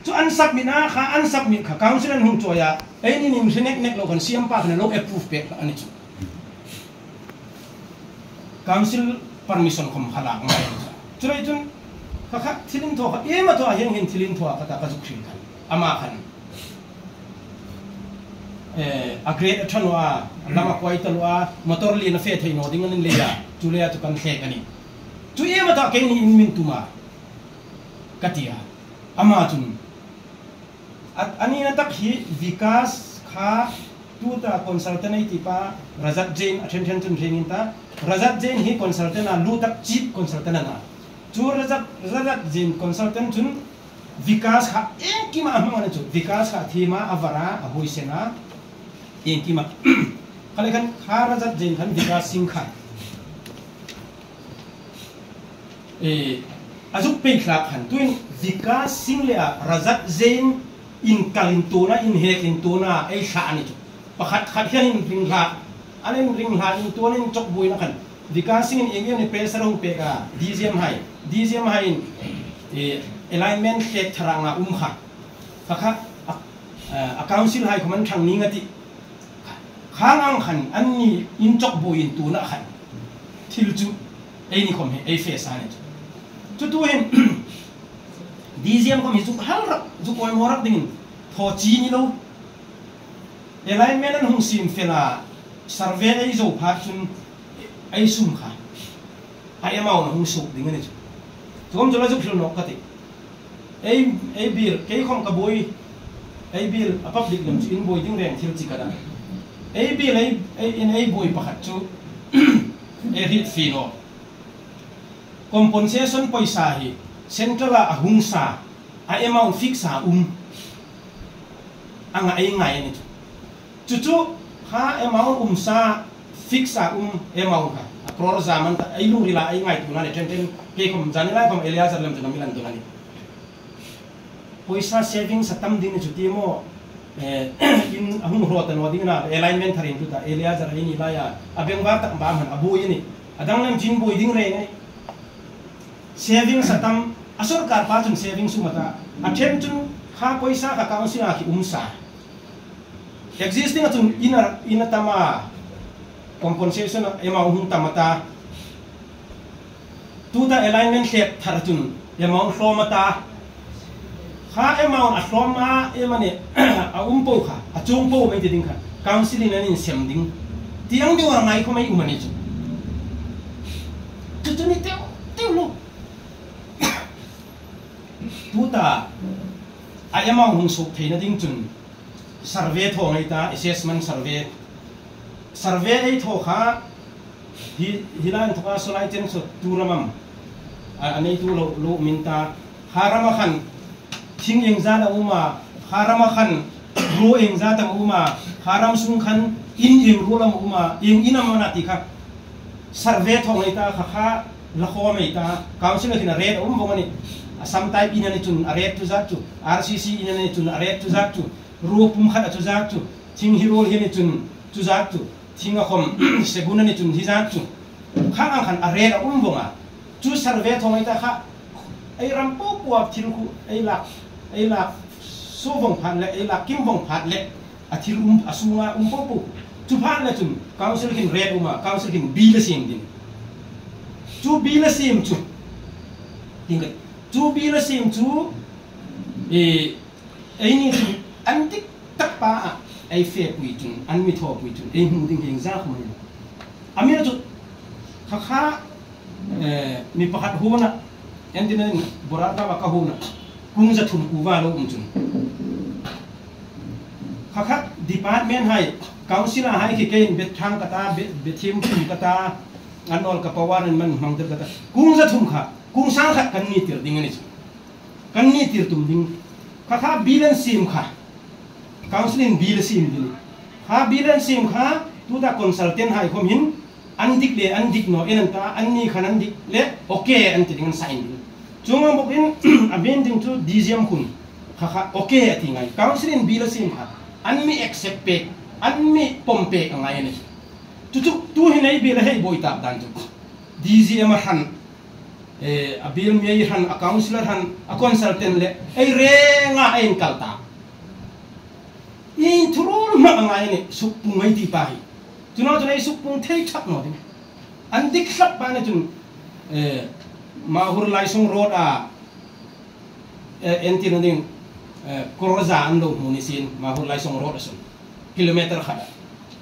chu an submit na kha an submit kha council an hung choya ai ni nim senek lo kan siam pa kan lo approve pe la an chu council permission khom khala ngai chu rai chun kha thilin tho e ma tho hiang hin thilin tho ka ta ka juk khan ama khan agree thanwa lama koi talwa motor li na fe thai no ding an le ya chu le ya chu kan the kani chu e ma ta ke ni in min tuma katia ama chun ani na tak hi vikas kha tu ta consultant ai ti pa Razak Jain attention chun thengin ta Razak Jain hi consultant a lu tak chief consultant na chu Razak Jain consultant chun vikas ha engkima amang ane chu vikas ha thima avara ahoisena engkima kale kan kharajat jen kan vikas sing khan azuk pe khlak han tuin vikas sing le a rajat jen in kalintuna in hekintuna ai sha ani chu pakhat khat hian in ringla anen ringla in tuan in chok bui na khan vikas sing in engem ne pressure hong pe ka dgm hai in alignment check tharanga kha kha a council hai khuman thang ni ngati khangang khan anni in chok bui in tu na khan thil chu ei ni khom he ei face ane chu tu hen dgm kom hi chu hal ra chu koi morak dingin tho chi ni lo alignment an hung sim fela survey ei zo pha chun ei sum kha ai amau na hung sok dingani chu chom jola chu phil nok kati ei bil ke khom ka boi ei bil a public lam chu in boi ding reng thil chi kada ei bil ei boi pakhat chu e rit fi no compensation paisa hi central a hung sa a amount fix a anga ei ngai ni chu ha amount sa fix a amount ka crore zaman ta ei lu rila ei ngai tu na le ten ke khom janila khom elias lam chu milan tu na ni paisa saving sa tam din chu ti mo in ahung ro ta no ding na alignment tharin tu ta elias ra ni la ya abeng wa ta ba man abu ni adang lam jin boi ding re ngai saving sa tam asor kar pa chun saving su mata athem chun kha paisa ka council a ki sa existing chun ina tama compensation amount hung tamata tu da alignment set thar chun amount flow mata kha amount a flow ma emane a po kha a chung po mai ding kha council in an sem ding tiang de war ngai ko mai umani chu ni teu lo tu ta a amount hung sok theina ding chun survey tho ngai ta assessment survey ei tho kha hilan thoka solai chen so turamam anei tu lo minta harama khan thing eng za la uma harama khan ro eng za ta uma haram sung khan in eng ro la uma eng ina mana ti kha survey tho ngai ta kha la kho mai ta council kina red bongani sometime ina ni chun arret tu za chu rcc ina ni chun arret tu za chu ro pum khat tu za chu thing hero hi ni chun tu za chu thinga khom seguna ni chun hi za chu kha ang khan arret bonga chu survey tho ngai ta kha ai ram po puap thil khu ai la so bong phan le ai la kim bong phat le a thil asunga po pu chu phan le chun council kin red council kin bi la sim din chu bi la sim chu tinga chu bi la sim chu ai ni an tik tak pa ai fe pui chun an mi tho pui chun ai hu ding heng za khom amira chu kha mi pakhat hu na endina borata wa ka hu na kung za thum uwa lo chun kha department hai council hai ki kein bet thang kata bet thim thum kata anol ka pawaran man mangder kata kung za thum kha kung sang kha kan ni tir ding ani kan ni tir tum ding kha bilan sim kha counseling bil sim din kha bilan sim kha tu da consultant hai khom hin andik le andik no enanta anni khanan dik le okay anti ding sign din chunga bokin aben ding tu dgm kun kha okay ati ngai counseling bil sim kha anmi accept pe anmi pompe ngai ni tu hinai bil hei boi tap dan tu dgm han a bil mi han a counselor han a consultant le ei renga ein kalta in turul ma ngai ni supung mai ti pai tuno tunai supung thei thak no ding an dik sap ba ne tun mahur laisong road a enti no ding koroza ando munisin mahur laisong road asun kilometer khada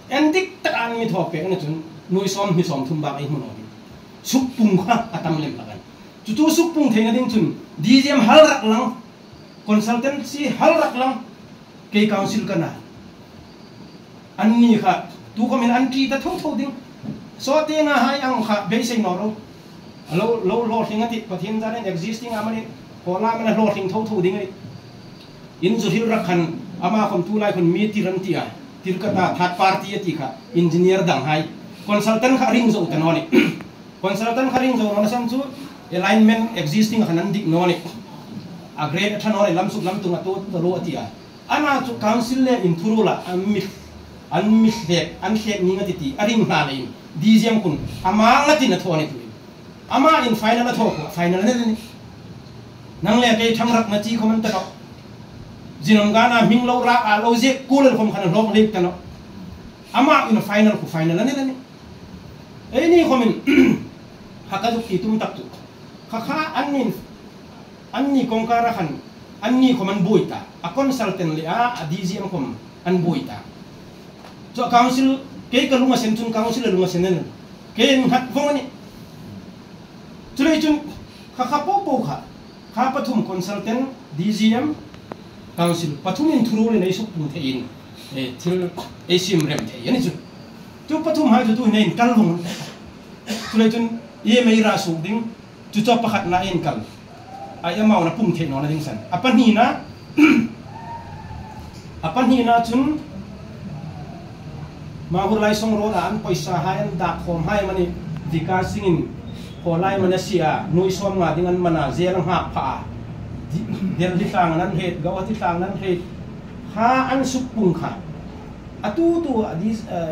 en dik tak an mi thok pe ne tun noi som mi som thum ba ai mun no supung kha atam lem lagan tu supung thei ding tun dgm hal rak lang consultancy hal rak lang ke council kana anni kha tu ko min anti ta tho ding so te nga hai ang kha be sei no ro lo lo lo thingati pathin jaren existing amani พอละมันโหลดทิ้งเท่าถูดิ้งไงอินจุฮิลรักขันอามาคนทุไลคนมีติรันตีอ่ะติรกตาทัดพาร์ตี้ติค่ะอินจิเนียร์ดังไฮคอนซัลแทนขาริงโจตันนอนี่คอนซัลแทนขาริงโจนอสันจูalignment existing ขันนั้นดิกนอนี่อักเรดทันนอนี่ลำสุดลำตุงตัวตัวรู้ติอ่ะอันนั้นจู council เลยอินทุรุละอันมิดเด็กอันเช็คนี้ก็ติอาริงมาเลยดีเซียมคุณอามาละตินทวนี่ตัวอามาอินไฟนอลทวกไฟนอลนี่นั่งเล่ไปทั้งรักนาจีคอมเมนต์ต่อจินงการมิงเรารักเราเจ็บกูเลยคอมขันร้องเล็กกันเนาะอามาอินไฟนอลกูไฟนอลนี่นี่คอมเมนต์ฮักกะจุกตีตุ้มตักตุข้าอันนี้กงการะขันอันนี้คอมมันบุยตาอะคอนซัลเทนเลยดีเซียมคอมอันบุยตาจ้า council เกี่ยกับลุงเซนจุน council ลุงเซนนั่นเกี่ยงหัดฟงนี่จุดเลยจุนข้าปูข้าปฐุม consultant DGM council ปฐุมอินทรูเลยในสุขปุ่นเทียนที่เอเชียมเรมเทียนนี่จุดปฐุมหายจุดนี่กัลลงจุดเลยจุนไม่ราสุดิ้งจุดจบประคัดน่าเอ็นกัลไอ้มาวันปุ่มเทียนนอนดิ้งสันอัปปนีนะจุนมาหุ่นไล่ส่งรถอันไปสาหายอันดักของให้มันนี่วิกาสิงินพอไล่มันเสียนุ้ยซ้อมงานดิ้งอันมันเสียลังหักผ้าเดี๋ยวที่ต่างนั้นเหตุก็ว่าที่ต่างนั้นเหตุข้าอันสุปุ่งค่ะตัวดิ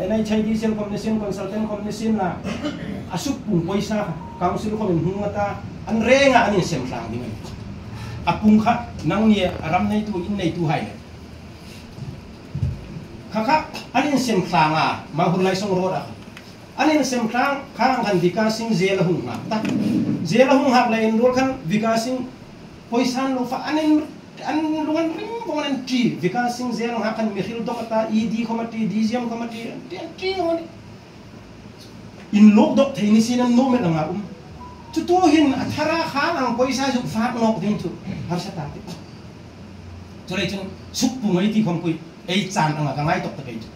ในใช้ดีเซลคอมมิชชั่นคอนซัลแทนคอมมิชชั่นนะสุปุ่งไปซะcouncil เขาเป็นหัวตาอันเร่งอันนี้เสียงต่างดิ้งปุ่งค่ะนั่งเนี่ยรำในตัวอินในตัวให้ข้าอันนี้เสียงต่างมาหุ่นไล่ส่งรถอันนี้เสียงต่างข้างกันวิกาสิงเจลหุ่งหักตาเจลหุ่งหักเลยรู้กันวิกาสิงพอยสันลูฟ้าอันนี้รู้กันริมพวกนั้นจีวิกาสิงเจลหุ่งหักกันมิคิลดอกตาEDคอมมาตีดีเซียมคอมมาตีจีมันอินโลกดอกเทนิสินันโนเมลังอาจุดตัวหินอัฐราข้างพอยสันจุดฟ้านอกดิ้งจุดหาสตาร์ทจุดเลยจุดสุกปุ่งไอ้ที่คอมคุยไอ้จานต่างๆไล่ตกตะเกียบ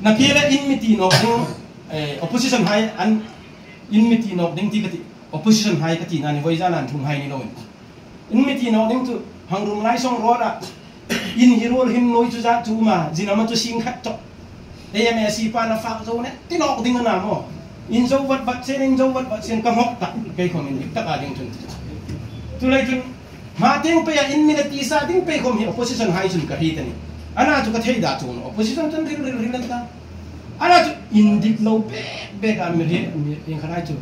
นักเรียนอินมิตีนอกดิ้งopposition ให้อันอินมิตีนอกดิ้งที่กติ opposition ให้กตินั่นไว้จานันทุ่งให้นี่เราอินมิตีนอกดิ้งจุดหังรุมไล่ส่งรถอินฮิโร่หินน้อยจุดจ้าจูมาจินามันจุดสิงขัดจบAMSC ปานาฟักโซเนี่ยที่นอกดิ้งกันนะมั้งอินโจวัดบัดเซนอินโจวัดบัดเซนกระหอกตักไปคอมมินต์ตักอะไรดิ้งจุดจุดเลยจุดมาดิ้งไปอินมิตีซาดิ้งไปคอมมินต์ opposition ให้จุดกระดิ่งนี่อันนั้นจุดกระเทียดาจูน opposition จนริลนั่นกันอันนั้นจุดอินดิบโลเบกันมีขนาดจุด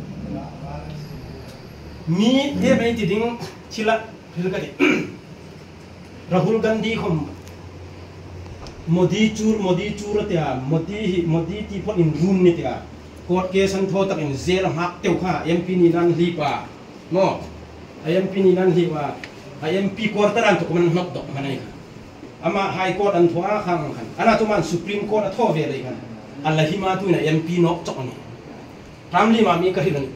มีไม่ติดดิ้งชิละพิลกันดิราหุลกันดีคอมโมดีจูร์เตียโมดีที่พออินรุนนี่เตียกอดเกสันโทตักอินเซลหักเตียวข้า MP นี่นั่นรีบว่าโม่ MP นี่นั่นรีบว่า MP ควอร์เตอร์อันตุกมันนับดอกมันไงค่ะอามาไฮโคอร์ดอันทัวข้างกันอันนั้นตุมันสุพรีมโคอร์ดอันทัวเวเลยกันอันละหิมาตุยนะ MP นกจอกนี่ทำลีมามีกระหินนี่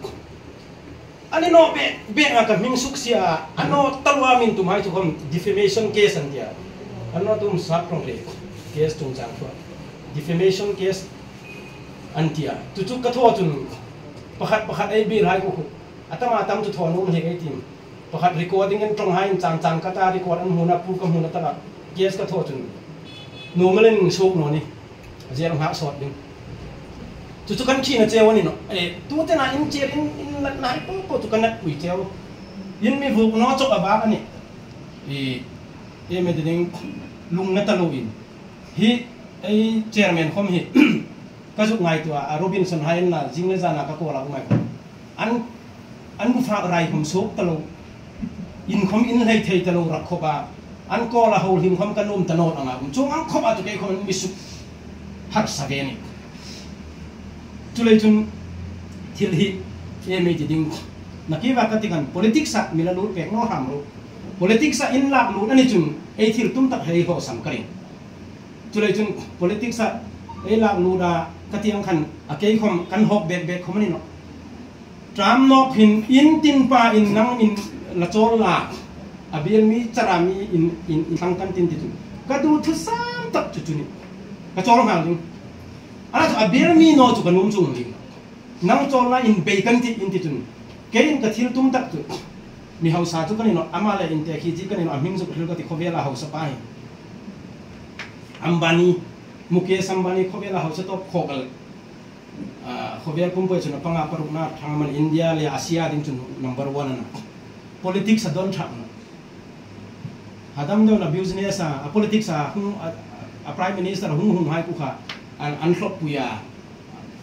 อันนี้โนเบะอากับมิงสุกเสียอันโนตัลวามินตุมาให้ทุกคน defamation case อันเดียอันโนตุมสับตรงเลย case ตุงจังตัว defamation case อันเดียตุกกระทั่วตุนประคัดไอ้บีไรกูอัตมาตามจุดทอนุ่มเฮกไอ้ทีมประคัด recording กันตรงให้จังกระตา record อันหูนับพูดกับหูนับตลอด case กระทั่วตุนหนูไม่เล่นโชคหนูนี่เจ้าหาสอดดึงจุดกันขี้นะเจ้าวันนี้เนาะตัวแต่น่ะอินเจรินนายปุ๊บจุดกันนัดปุ๋ยเจ้ายินมีบุกน้อจบอาบ้าอันนี้ไม่ได้ดึงลุงนัตตาลูอินฮีไอเจอร์แมนคอมฮีก็จุดไงตัวโรบินสันไฮน่ะจิงเลจานาก็โกลาบุไงอันบุฟากไรผมซุกตะลูอินคอมอินเลยเทตะลูรักขบาอันโกลาโฮลิมคอมกันลุมตะโนดอ่ะผมช่วงอันขบาตุกไอคอมมิสุฮักสเวนิจุเลยจุนทิลฮีไม่จะดิ้งนักกีฬากันที่กัน politics สักมิลาลูเปกโน่หามรู politics สักอินลักลูนั่นนี่จุนไอทิลตุ้มตักให้เขาสัมกัริจุเลยจุน politics สักไอลักลูดากันที่อังคันอาเกยคอมกันหกเบ็ดเขาไม่นี่เนาะตรามนอกหินอินตินปาอินนังอินละโจลาอาเบียนมีจารามีอินทางกันตินติจุนก็ดูทุสามตักจุจุนี่กระโจลหางจริงอันนั้นอาเบียมีโนจุกันนุ่มจุงจริงนั่งโจลาอินเบกันติอินติจุนเกย์อินกระทิลตุ้มตักจุ mi hausa tu kan ino amala inte khi ji kan ino amhing zu khil ka ti khobela hausa pai Ambani Mukesh Ambani khobela hausa to khogal khobel pumpo chuna panga paruna thangaman India le Asia ding chun number 1 na politics adon thang hadam do na business a politics a prime minister hung hai ku kha an thlop puya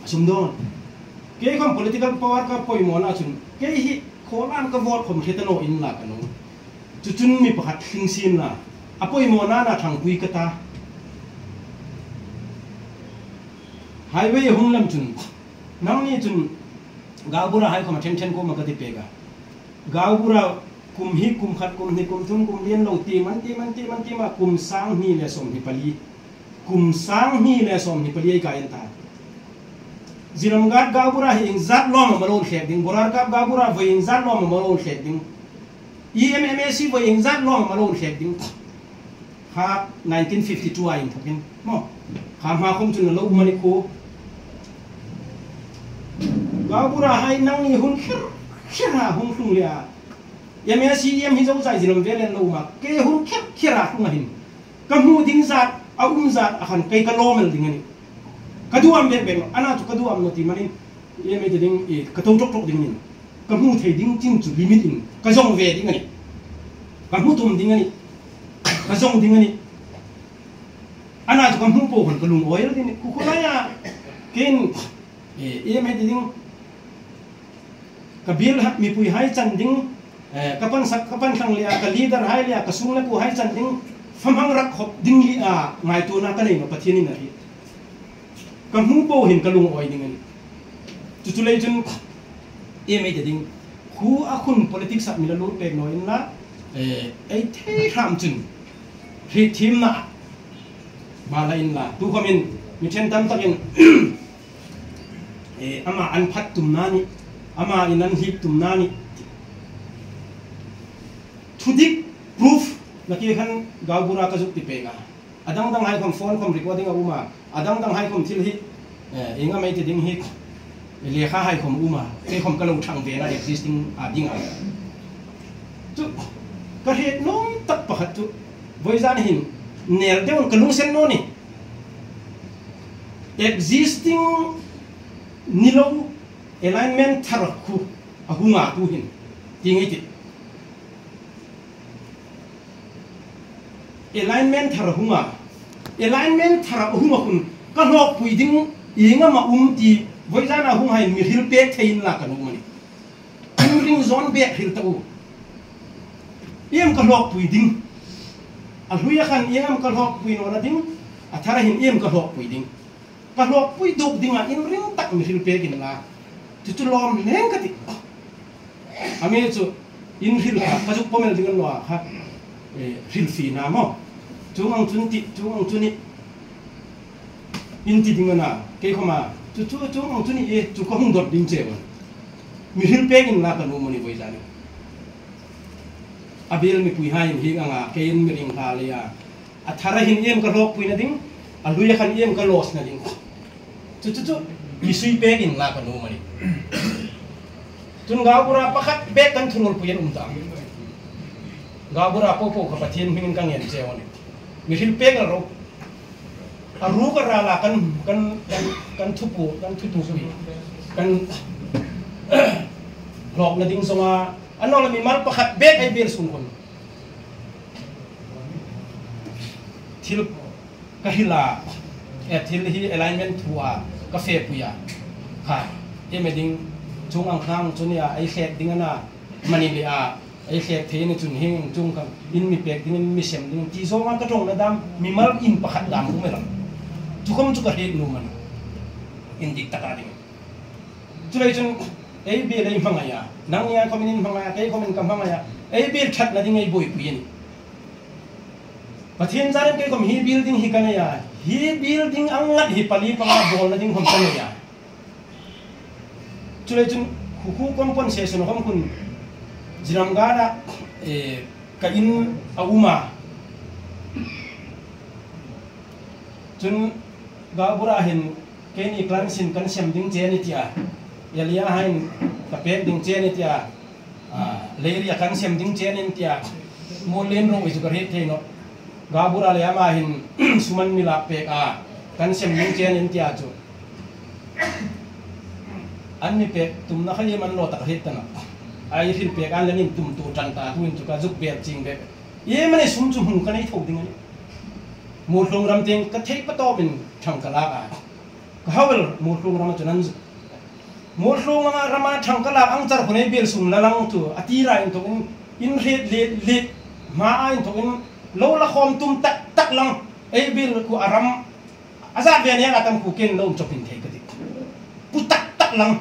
sumdon ke khom political power ka poimona chun ke hi kholan ka vote khom thetano in la kanu chuchun mi pakhat thingsin na apoimona na thang pui kata highway hunglam chun namni chun gaubura hai khom ten ko magati pega gaubura kum hi kum khat kum ni kum thum kum lien lo ti man ti ma kum sang hi le som hi pali kum sang hi le som hi pali ka enta Ziramgat gabura hi ingzat lo ma malon khet ding borar kap gabura vo ingzat lo ma malon khet ding EMMAC vo ingzat lo ma malon khet ding ha 1952 ain thakin mo kham ha khom chun lo mani ko gabura hai nang ni hun khira hun khung lia EMMAC hi zo zai ziram velen lo ma ke hun khira khung hin kamu ding zat zat akan kai ka lo mel ding ni kaduam be ana tu kaduam no ti manin ye me ding e ka to tok ding ni ka mu thei ding chin chu limit in ka jong ve ding ni ka mu tum ding ni ka jong ding ni ana tu ka mu po kan ka lung oil din ku ko ya ken ye me ding ka bil hat mi pui hai chan ding kapan thang lia ka leader hai lia ka sung na ku hai chan ding famhang rak khop ding li a ngai tu na ka nei no pathian ni na ri kamu po hin kalung oi dengan tu lei jun e me ding khu akun politics at milalu pek no in la ai the tham chun ri thim na ma la in la tu khomin mi chen tam takin ama an phat tum na ni ama inan hip tum na ni thudik proof laki khan gaubura ka juk ti pega adang dang hai khom phone khom recording uma adang dang hai khom thil hi inga mai ti ding hi le kha hai khom uma ke khom kalung thang ve na existing ding a chu ka he nom tak pakhat chu voizan hin nel deun kalung sen no ni existing nilo alignment tharakhu ahunga tu hin tingi ti alignment tharahunga alignment tharahunga kun ka lok pui ding inga ma ti voizana hung hai mi hil pe thein la kanu mani ring zone be hil ta u em ka lok pui ding a huya khan em ka lok pui no na ding a thara hin em ka lok pui ding ka lok pui dok ding a in ring tak mi hil pe kin la tu lom leng ka ti ame chu in hil ka ju pomel ding no ha hil fi na mo chung ang chun ni in ti ding na ke khoma chung ang chun ni e chu ko hung dot ding che won mi hil pe in la ka no mo ni boi jani abel mi pui hai hi anga ke in mi ring ha le ya a thara hin em ka lok pui na ding a luya khan em ka los na ding chu mi sui pe in la ka no mo ni chun ga pura pakhat be kan thurul puyen ta gabura popo ka pathian hingin kang yan chewon mi hil pe ka ro a ru ka ra la kan thupu sui kan lok na ding songa ano la mi mal pakhat be ai bel sun kon thil ka hila thil hi alignment thua ka fe puya ha e me ding chung ang khang chunia ai khet ding ana mani le a ai khet the ni chun hing chung ka in mi pek ding mi sem ding ti so ma ka tong na dam mi mal in pakhat dam ku me ram chu khom chu ka he nu man in dik ta ka ding chu lai chung ai be lai phang ya nang ya ko min phang ya kai ko min kam phang ya ai be that na ding ai boi pu yin pathian jaran kai ko hi building hi kana ya hi building angat hi pali panga bol na ding hom tan ya chu lai chung khu compensation hom kun Ziramgada ka in auma chun gabura hin keni clansin kan sem ding che ni tia yalia hain ka pek ding che ni tia leiri akan sem ding chen in tia molen ro isu karet the no gabura le ama hin suman mila pe a kan sem ding chen in tia chu an ni pe tum na khai man lo tak het ta na ai hil pe kan lenin tum tu tan ta tu in chu ka juk pe ching be ye mane sum chu hung kan ai thok ding ani mu hlong ram teng ka thei pa to bin thang kala ka hawel mu hlong ram chunan mu hlong rama thang kala ang char khone bel sum lalang tu atira in to in red le ma ai to in lo la khom tum tak tak lang ai bel ku aram azat ve ne atam ku ken lo chopin thei ka dik pu tak tak lang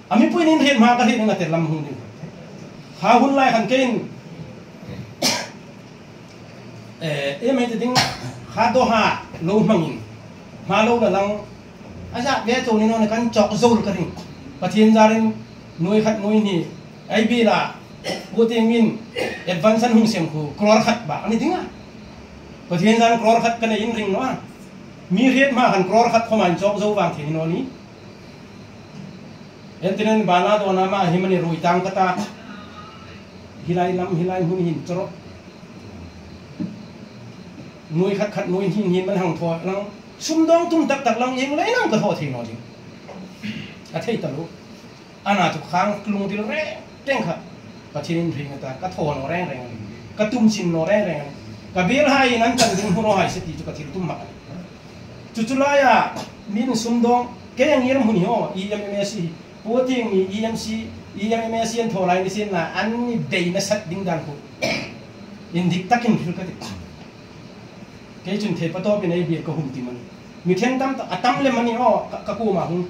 ami pu in red ma ka he na te lam hung ding ha hun lai khan ken mai te ding ha do ha lo mangin ma lo la lang azat ve to ni no kan chok zol ka ring pathian jarin noi khat noi ni ai bi la bo te min advance an hung sem khu kror khat ba ani dinga pathian jan kror khat kan in ring no mi riet ma han kror khat khoman chok zo wang the no ni entinen bana do na ma himani rui tang kata hilai lam hilai hun hin chro noi khat khat noi hin hin man hang tho lang sum dong tum tak tak lang yeng lai nang ka tho the no ding a thei ta lu ana tu khang lung dil re teng kha pathin ring ta ka tho no reng reng ka tum sin no reng reng ka bil hai nan tan ding hu no hai se ti tu ka thil tum ma chu chu la ya min sum dong ke yang yem hun ho EMMC po ting ni EMMC en tho lai ni sin la an ni dei na sat ding dan ko in dik takin thil ka ti ke chun the pa to bi nei bi ko hum ti man mi then tam atam le mani ho ka ku ma hum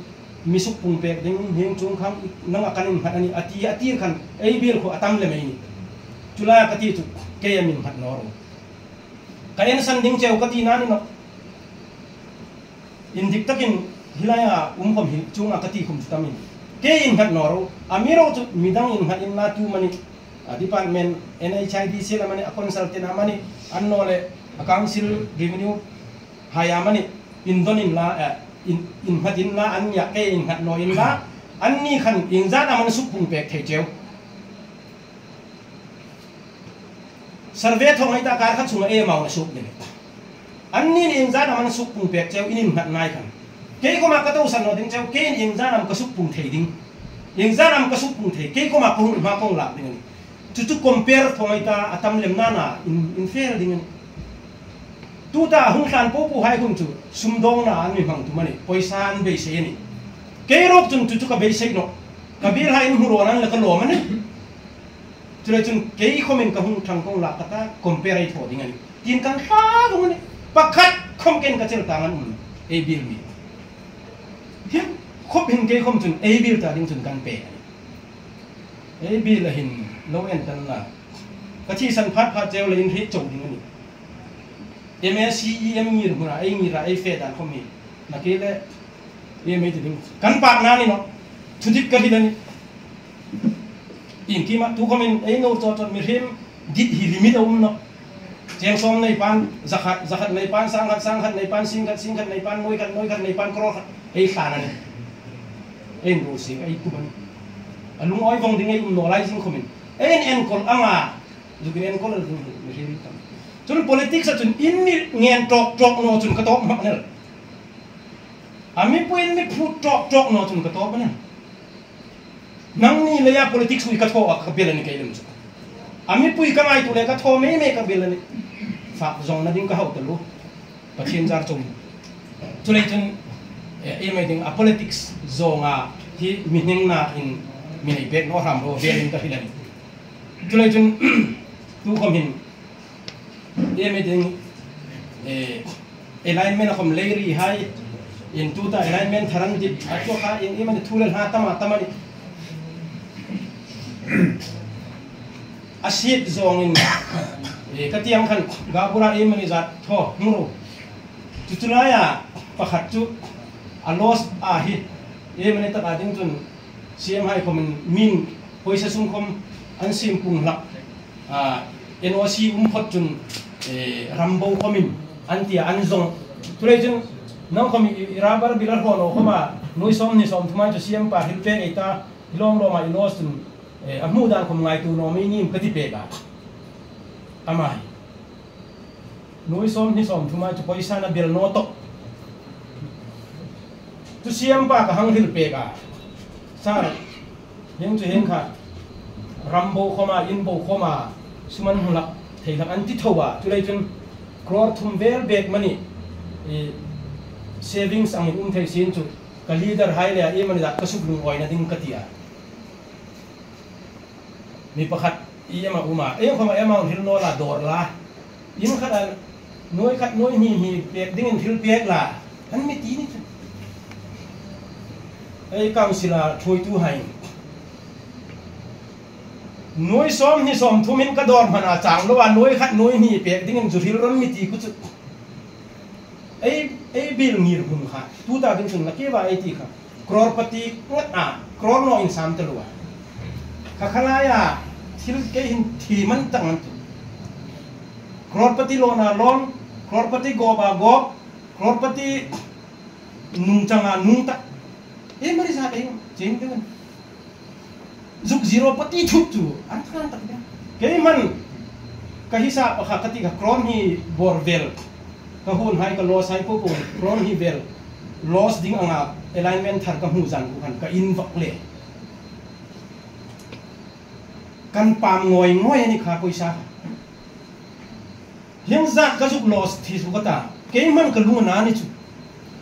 misuk pung pek ding heng chung kham nang akanin hat ani ati khan ei bil ko atam le mai ni chula ka ti chu ke yamin hat no ro ka en san ding cheu ka ti na ni no in dik takin hilaya khom hi chung ka ti khum tamin ke in hat no ro amiro chu midang in hat in na tu mani department NHID sel mani a consultant amani anno le council revenue haya mani indonin la in hadin la an ya ke in hat no in la an ni khan in za na man su pung pek thei cheu survey thong ai ta kar kha chung e mau na su ni an ni in za na man su pung pek cheu in hat nai khan ke ko ma ka to san no ding cheu ke in za nam ka su pung thei ding in za nam ka su pung thei ke ko ma ko ma ko la ding ni tu compare thong ai ta atam lem na na in fair ding ni tu ta hung san po pu hai hung chu sum dong na an mi mang tu mani poisan be se ni ke rok chun tu ka be se no ka bir hai hu ro nan la ka lo mani tu le chun ke khomen ka hung thang kong la ta compare tho ding ani tin kan kha dong ni pakhat khom ken ka chel tangan e bil mi hi khop hin ke khom chun e bil ta ding chun kan pe e bil la hin lo en tan la ka chi san phat pha cheu le in hi chou ding ani MSc EM ngir mura ai ngira ai fe dan khomi na ke le ye me ti ding kan pa na ni no thudik ka di ni in ki ma tu khomin ai no cho mi him dit hi limit no cheng som nei pan zakhat nei pan sang khat nei pan sing khat nei pan noi khat nei pan kro ai kha na ni ai no sing ai ku ban alung oi vong ding ai no lai sing khomin en kol anga du gen kol mi him tam chun politics sa chun in ni ngen tok no chun ka top mak nel ami puin mi phu tok no chun ka top na nang ni le ya politics wi ka tho ka bel ni kailem chu ami pui ka mai tu le ka tho me ka bel ni fa zong na ding ka hau ta lu pathian jar chung chu le chun e mai ding a politics zonga hi mi ning na in mi nei bet no ram ro bel in ka hilani chu le chun tu khom hin meeting alignment of Larry High in tuta alignment tharan dit ato kha in iman thulal ha tama ni asit zong in katiam khan gabura imani zat tho ngro tutulaya pakhat chu alos a hi imani ta ding chun CM hai kom min poisa sum kom an sim pung lak NOC phot chun rambo komin antia anzong tulejun nang komi irabar bilar hono koma noi som ni som thumai to CM pa hilpe eta long lo ma ilos tun อามูดานคมไงตัวน้องไม่นิ่มก็ที่เปกอามาหนุ่ยส้มที่ส้มทุมาจะไปสานเบลโนโตตุเสียมปากหังหิลเปกซายังจะเห็นค่ะรัมโบเข้ามาอินโบเข้ามาสุมันหุ่นละเที่ยงอันที่ทัวจุเลยจนกรอดทุ่มเวลเบกมันนี่savings อันนี้เที่ยงสินจุกลีดเดอร์ไฮเลยมันนี่ดักกระสุนลุงอ้อยนั่นดิ้งกติยามีประคัดมาอุมาเขามามาหิลโนลาดอร์ลายิ่งขัดน้อยขัดน้อยฮีเปียกดิ้งหิลเปียกลาอันไม่ตีนี่กังสิลาช่วยตู้ให้น้อยซ้อมนี่ซ้อมทุ่มินกระดอนมันอาจารย์แล้วว่าน้อยขัดน้อยฮีเปียกดิ้งจุดหิลร้อนไม่ตีกุศลบิลงีร์หุ่นค่ะตู้ตาดิ้งถึงนักเก็บว่าตีค่ะกรอปฏิงัดกรอน้อยอินสามตลัวข้าขลายที่เราเกี่ยนทีมันตั้งนั้นกรอปฏิโลนาลอนกรอปฏิโกบากอบกรอปฏินุ่งจังนุ่งตะไม่ได้สักจริงกันจุก zero ปฏิทุกจุอันนั้นตั้งเนี่ยเกี่ยมันก็ฮิสาปะค่ะกติกากรอนฮีบอร์เวลก็หุ่นให้ก็ลอสให้พวกผมกรอนฮีเวลลอสดิ้งอ่างalignment ทันกับหูจันกูกันก็อินวักเล่กันปามงอยง่อยนี่ขาปุยซายังจักกระจุกลอสที่สุกตาเกี่ยมันก็ลุงนานี่จุ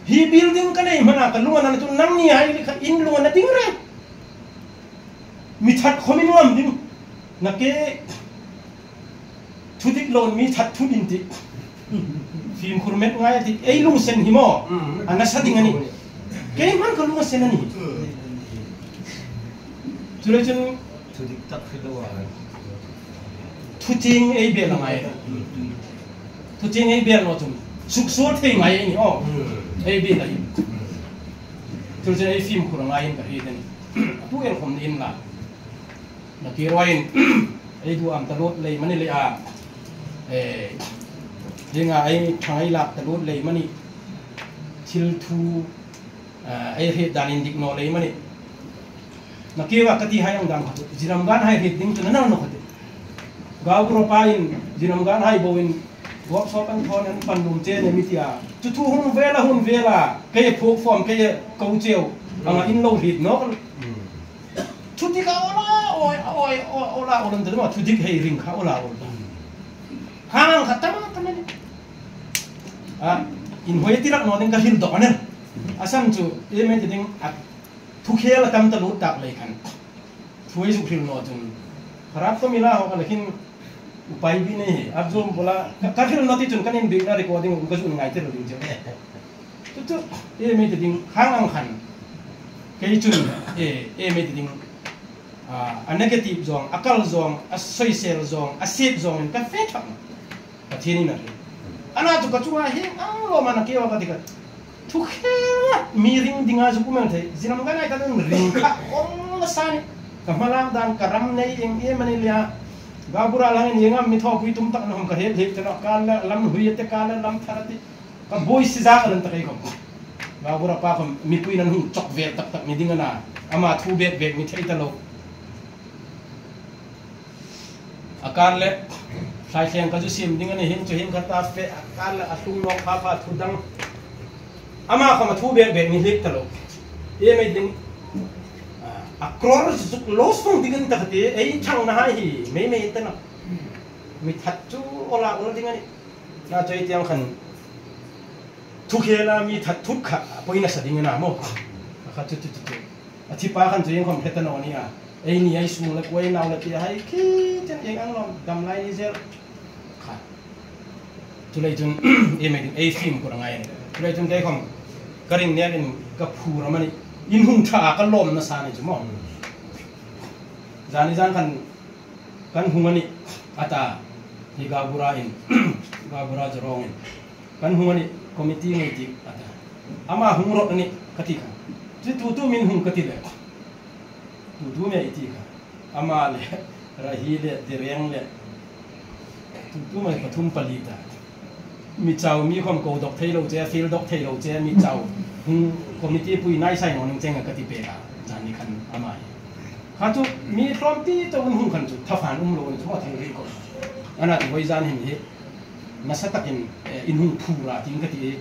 ฮีบิลดิ้งกันเลยมันก็ลุงนานี่จุนั่งนี่ให้อินลุงนาดิ้งเลยมีทัดคอมินวันดิ้งนักเกทุดิกลอนมีทัดทุดินติฟิล์มคุรเม็ดง่ายที่ลุงเซนหิมออันนั้นสัตย์ดิ้งนี่เกี่ยมันก็ลุงเซนนี่จุเลยจนทุดิกตักขึ้นตัวทุจริงเบลอะไรทุจริงเบลโนจุมสุขสวดเท่งไงนี่อ๋อเบลอะไรจุดจะฟิล์มคุรง่ายกับเรื่องนี้ผู้เอ็นผมอินละนักเรียนดูอัมตลอดเลยมันนี่เลยยังไงทางไอ้หลักตลอดเลยมันนี่ทิลทูเหตุดานินดิกโนเลยมันนี่นักเรียนว่ากติให้ยังดังขัดจิรำการให้เหตุดิ้งจนนั่นนกขัดกาวกรปายินจิรำการให้บวินวอล์กช็อปอันทอนอันปันลุมเจนมิติอาจุดทุ่งเวลาเกย์พวกฟอร์มเกย์เกาเจียวอังอินโลหิตนกชุดที่เขาโอ้ละนั่นแต่ว่าชุดที่ให้ริงเขาละห่างขัดตั้งนี่อินหัวที่รักนอนนี่ก็หิลดอกนั่นอาศัยจู่ไม่จริงทุกเรื่องทำตลอดดักเลยกันช่วยสุขิลนอจุนครับก็มีละเขาก็เลยคิดอุปายบินนี่อับจุนบอกละการหิลนอที่จุนกันนี่บิ๊กน่าเรียกว่าดิ้งก็จุนง่ายที่เราดิ้งเจ้าจุดไม่จริงห่างขันแค่จุนไม่จริงอันนี้ก็ตีบจงอักลจงอัสอยเซลจงอัสเซบจงก็เฟชก์ก็ที่นี่นะอันนั้นทุกชั่วเฮงโรมันนักเกี่ยวกับที่กันทุกเรื่องมีริงดิ่งอาจุกุมันเถอะจินำกันไอ้กันริงข้าองค์สานี่กับมาลังดันกระรำในเองมันนี่เลยกาบุระลังนี่ยังมีท้อคุยตุ้มตักน้องกระเฮ็ดเฮ็ดจะนักการละลำหุยเตการละลำทาร์ติกับบุยสิจากลันตะไคร้กับกาบุระป้ากับมีคุยนั่นหุ่นจอกเวทตักมีดิ่งนะอามาทูเวทมีเท่ตลกอาการเละสายเสียงก็จะซิมดิ่งนี่เห็นจะเห็นกระตาเฟะอาการละอาตุ้งนกพาทุดังอามาเขามาทูเบกนี่เล็กตลอดไม่ดึงกรอร์สุดลอสฟงดิ่งนี่ตะกี้ช่างน่าให้ไม่เต้นนะมีทัดจูโอลาดิ่งนี่น่าจะยังขันทุกเฮล่ามีทัดทุกข์พออินัสดิ่งนะโม่ข้าจุดอธิบายขันจะยังคอมเพลตนอนี่นี่สูงเล็กไว้นาวเล็กให้คิดยังอังลมดำไล่เซลค่ะจุเลยจนไม่ดึงฟิล์มกูร่างไงจุเลยจนได้คอมกระดิ่งเนี่ยเป็นกับผูรามันอินหุ่นท่าก็ล้มนะสานี่จุ่มจานี่จานกันหุ่นมันนี่อาตาที่กาบุราอินกาบุราจะร้องอินกันหุ่นมันนี่คอมมิตี้ไม่ติดอาตาอามาหุ่นรถนี่กติกาที่ตู้มินหุ่นกติเลยตู้ไม่ติดอามาเลยราฮีเลยเดรียงเลยตู้ไม่ปฐุมปลีตามีเจ้ามีความโกดอกเทโลเจฟิลดอกเทโลเจมีเจ้าคอมมิตี้ปุยนายใส่หนอนเจงกับกติเปล่าจานนี้คันอามา khá chú mi from tí cho hung khẩn chú tháp phản rồi chú mà thành rico anh à chú bây giờ hình thế mà sát tắc in hung phù ra tiếng cái gì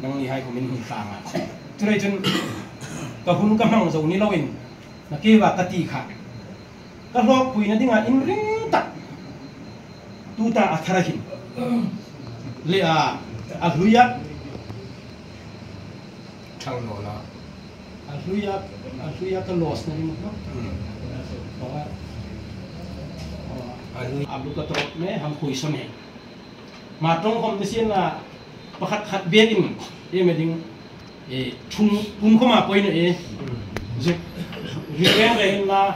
năng ni hai của mình hung phàng à chú đây chân cái hun cái măng dầu ni lâu in là kia và cái tì khác cái lọ quỳ nó tiếng à in ring tắc tu ta atharahin le a hluya thằng nó là hluya cái loss này nó alu ka trot me ham khui son he ma trong kom te sin la pakhat khat be in e me ding e thum ko ma poi ne e zu rieng re la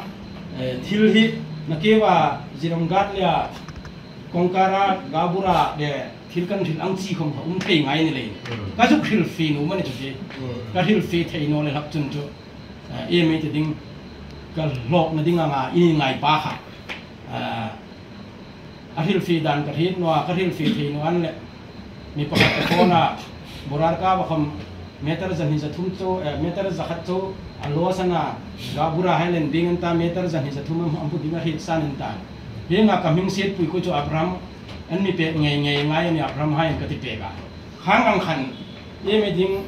thil hi na ke wa jirong gat lia kongkara gabura de thil kan thil ang chi khom thei ngai ni le ka ju khil fi nu mani chu je ka thil fi thei no le hak chun chu e me te ding ka lok na ding nga i ngai pa kha akhir fi dan kahit no akhir fi thi no an le mi pakhat ko na borar ka bakham meter zan hi zathum cho meter zakhat cho alo sana gabura hailen bingan ta meter zan hi zathum am pu dinga hit sanin ta hinga kaming set pui ko cho abraham an mi pe ngai ni abraham hai ka ti pe ga khang ang khan e me ding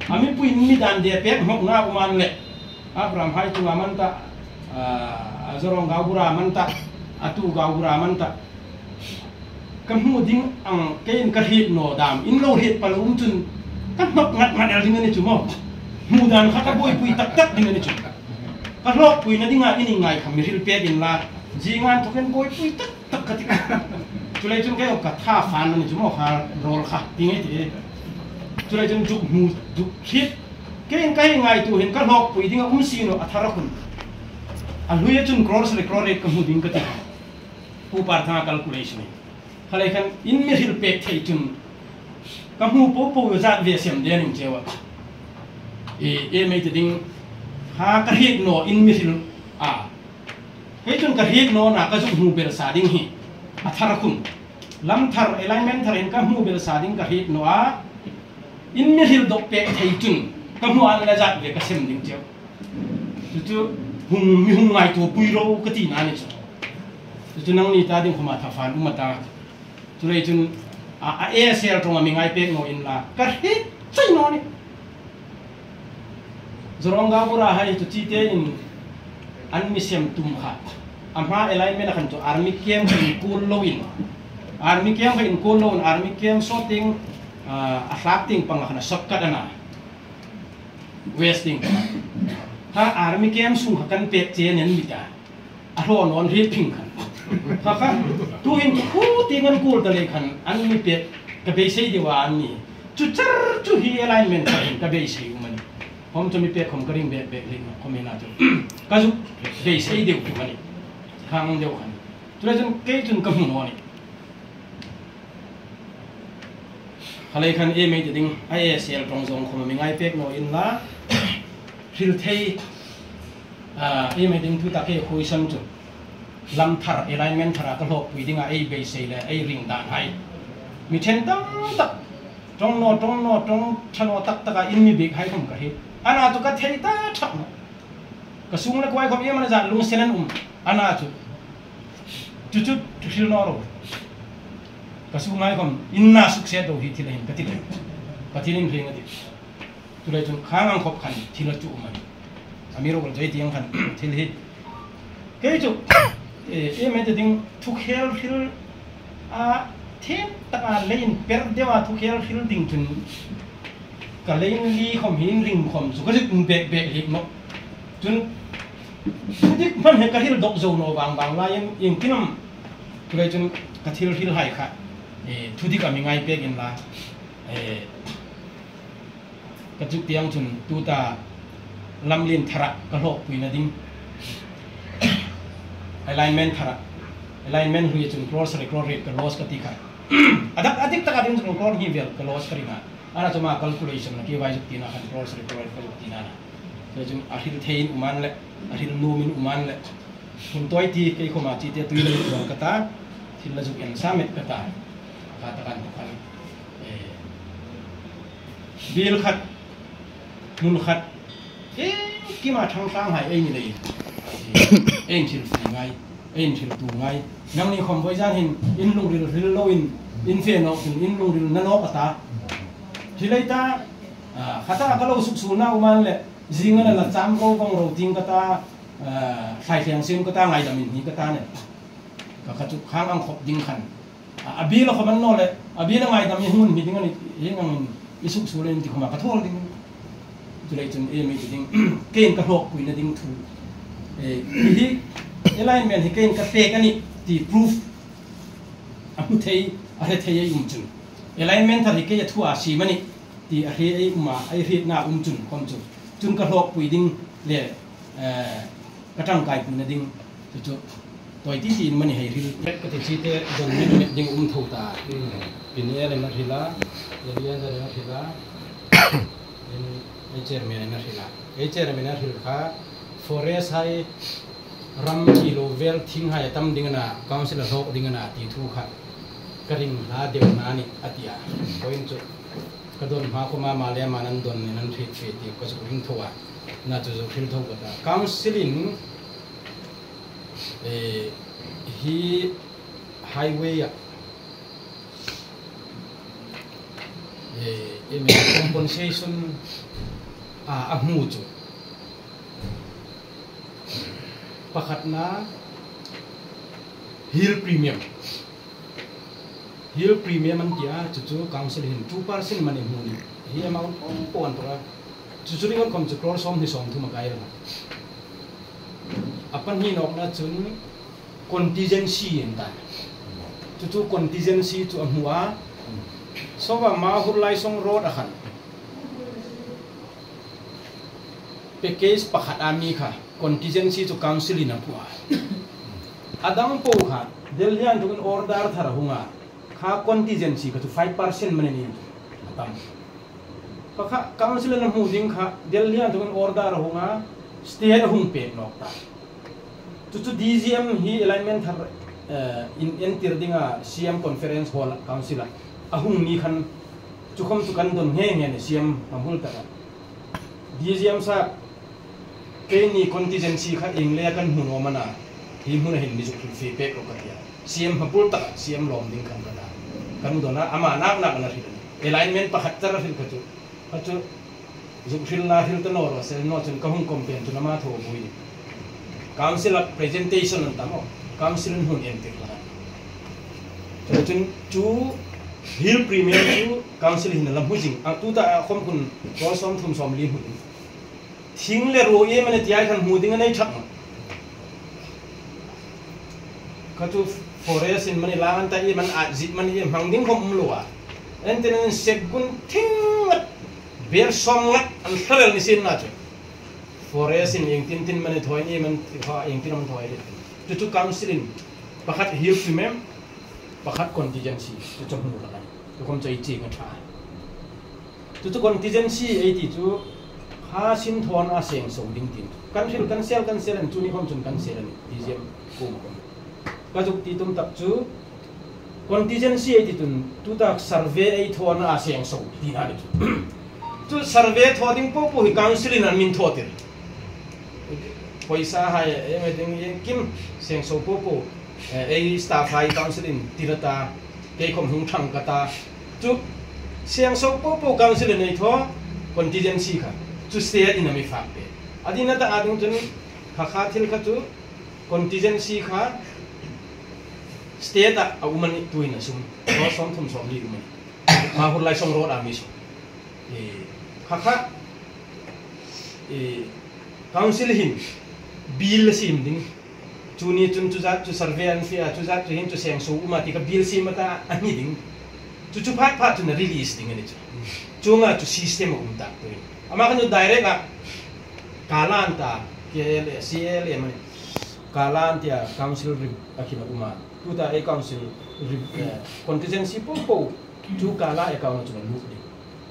ami pui mi dan de pe hok na uman le abraham hai chu man ta azorong gabura man ta atu gabura man ta kamu ding ang kain kahit no dam in lo hit palum chun kan mak ngat el ding ni chumo mudan khata boy pui tak tak ding ni chun ka lok pui na dinga ini ngai kham ril pe bin la jingan to ken boy pui tak tak katika chulai chun kai ka tha fan ni chumo ha rol kha ding ti chulai chun juk mu juk hit kain kai ngai tu hin ka lok pui dinga si no athara khun aluya chun crores le crore kamu ding ka ti pu partha calculation ni khalai khan in mi hil pe thei chun kamu po yo za ve sem de ning chewa e me te ding ha ka hit no in mi hil a he chun ka hit no na ka ju hu ber sa ding hi athara khun lam thar alignment thar in ka hu ber sa ding ka hit no a in mi hil dok pe thei chun kamu an la za ve ka sem ding chewa chu hung mi hung ngai to pui ro ka ti na ni chu nang ni ta ding khoma tha fan umata chulai chun a ASL tong mi ngai pek no in la ka hi chai no ni zorong ga bura hai chu chi te in an mi sem tum kha amha alignment khan chu army camp in kul lo in army camp in kul lo army camp shooting a flacting pang khana shortcut ana wasting ha army camp sung kan pek che nen mi ta a ro non ri ping khan kha tu hin khu tingan kul ta le khan an mi pek ka be sei de wa an ni chu char chu hi alignment ka be sei man hom chu mi pek khom karing be be ling khom na chu ka ju be sei de ku mani khang de khan chu la jun ke chun ka mu no ni halai khan e me de ding ISL tong zong khom mi ngai pek no in la ril thei e me ding thu ta ke khoi san chu lam thar alignment thara ka lok pui dinga ei be sei le ei ring dan hai mi then tam tak trong no thano tak taka in mi big hai khom ka hi ana tu ka thei ta thak no ka sung le kwai khom ye man za lung senen ana chu chu thil no ro ka sung ngai khom inna suk se do hi thil hin ka ti le ka thilin ring ati tu le chun khang ang khop khan thil chu man amiro gol jai tiang khan thil hi ke chu e me te ding thu khel khil a thêm taka lein per dewa thu khel khil ding chun ka lein li khom hin ring khom su ka jik be be hi no chun dik man he ka hil dok zo no bang la yin kinam tu le chun ka thil hil hai kha thu dik ami ngai pe gin la ka juk tiang chun tu ta lam lin thara ka lok pui na ding alignment thara alignment hui chun cross rate ka loss ka ti kha adik taka din chun cross hi vel ka loss ka ringa ana chuma calculation na ki wai juk ti na kan cross rate ka ti na so chun ahil thein uman le ahil numin uman le hun toy ti ke khoma chi te tu le ka ta thil la juk en samet ka ta ka ta kan kan bil khat mun khat ki ma thang hai ei ni le em thil free ngay em thil tu ngay nang ni khom voi jan hin in lung ril lo in fe no in lung ril na no kata thilai ta khata ka lo suk su na uman le zinga la cham ko bang ro ting kata sai thiang sim kata ngai damin ni kata ne ka khatu khang ang khop ding khan abi la khoman no le abi la ngai damin hun mi ding ani ngang isuk su len ti khoma ka thol ding tu lai chun e mi ding ken ka hok puina ding thu hi alignment hi ken ka pe ka ni ti proof amu thei a he thei chun alignment thari ke thu a si mani ti a he ma ai ri na chun kom chun ka hok pui ding le ka tang kai puina ding chu toy ti mani hai ri ka ti chi te don ni ding thu ta pin ele ma thila elian da ma thila en chairman na thila chairman na thil kha forest hai ram kilo vel thing hai tam ding na council ho ding na ti thu kha karing la deu na ni atia point chu kadon ma ko ma le manan don ni nan thit thit ti ko chu ring thowa na chu chu thil tho ka ta council in hi highway compensation mu chu pakhat na hill premium an tia chu council hin 2% mani mu ni hi amount pon tora chu ring kom chu crore som ni som thu ma kai ra apan hi nok na chun contingency enta chu contingency chu amua so wa ma hulai song road akhan package pakhat ami kha contingency to council in apua adang po kha delhian to order thara hunga kha contingency ka to 5% manani atam kha council na mu ding kha delhian to order hunga state hung pe nok ta chu DGM hi alignment thar in entir CM conference hall council ahung ni khan chukhom chukan don nge ni CM amhul ta DGM sa ke ni contingency kha ingle kan huno mana hi mun hin ni ju fi pe ko ka ya CM hapul ta CM lom ding kan da kan dona ama nak na hi alignment pa khatar fil ka chu ju fil na fil ta no ro se no chun ka hung campaign tu na ma tho bui council presentation an ta mo council hun entir la chun chu hill premium chu council hin lam hujing a tu ta khom kun ko som thum som li hu thing le ro ye mane tiai khan hu ding nei thak ka tu forest in mani langan ta ye man a zit man ye hang ding khom lua enten sek kun thing ber som ngat an thalel ni sin na chu forest in yeng tin mane thoi ni man ha yeng tin man thoi le tu council in pakhat hill premium pakhat contingency tu chom nu la tu kom chai chi ka tha tu contingency ai ti chu ha sin thon a seng so ding tin kan sel an chu ni kom chun kan sel ani DGM ko ma ka juk ti tum tak chu contingency ai ti tun tu ta survey ai thon a seng so ti na ni tu survey thoding po hi council in an min thotir poisa hai everything kim seng so po a staff high council in tirata ke khom hung thang kata chu siang so po council nei tho contingency kha chu state in ami fak pe adina ta adung chun kha thil kha chu contingency kha state a umani tuina sum ro som thum som li umani ma hur lai song ro ami so kha council hin bill sim ding chuni chun chu zat chu survey an fia chu zat hin chu seng so uma ti ka bill sim mata ani ding chu phat chu na release ding ani chu nga chu system ta to ama kan direct a kalan ta CL mani kalan tia council akina uma tu ta e council contingency po chu kala account chu lu di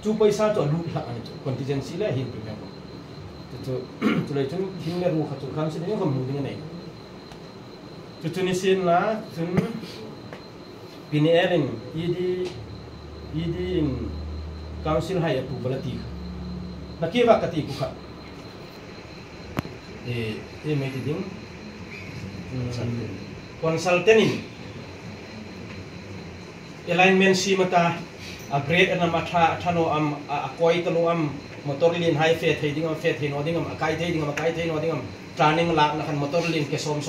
chu paisa chu lu la ani chu contingency la hin premium chu le chun hin le ru kha chu council ni ko mu ding nei chu ni sin la chun PNL ED in council hai approval ti nakiwa kati ku kha ไม่ติดดิ้งconsultant alignment si mata grade an matha thano koi talo motor lin high faith heading faith hin oding akai heading oding training lak na kan motor lin ke som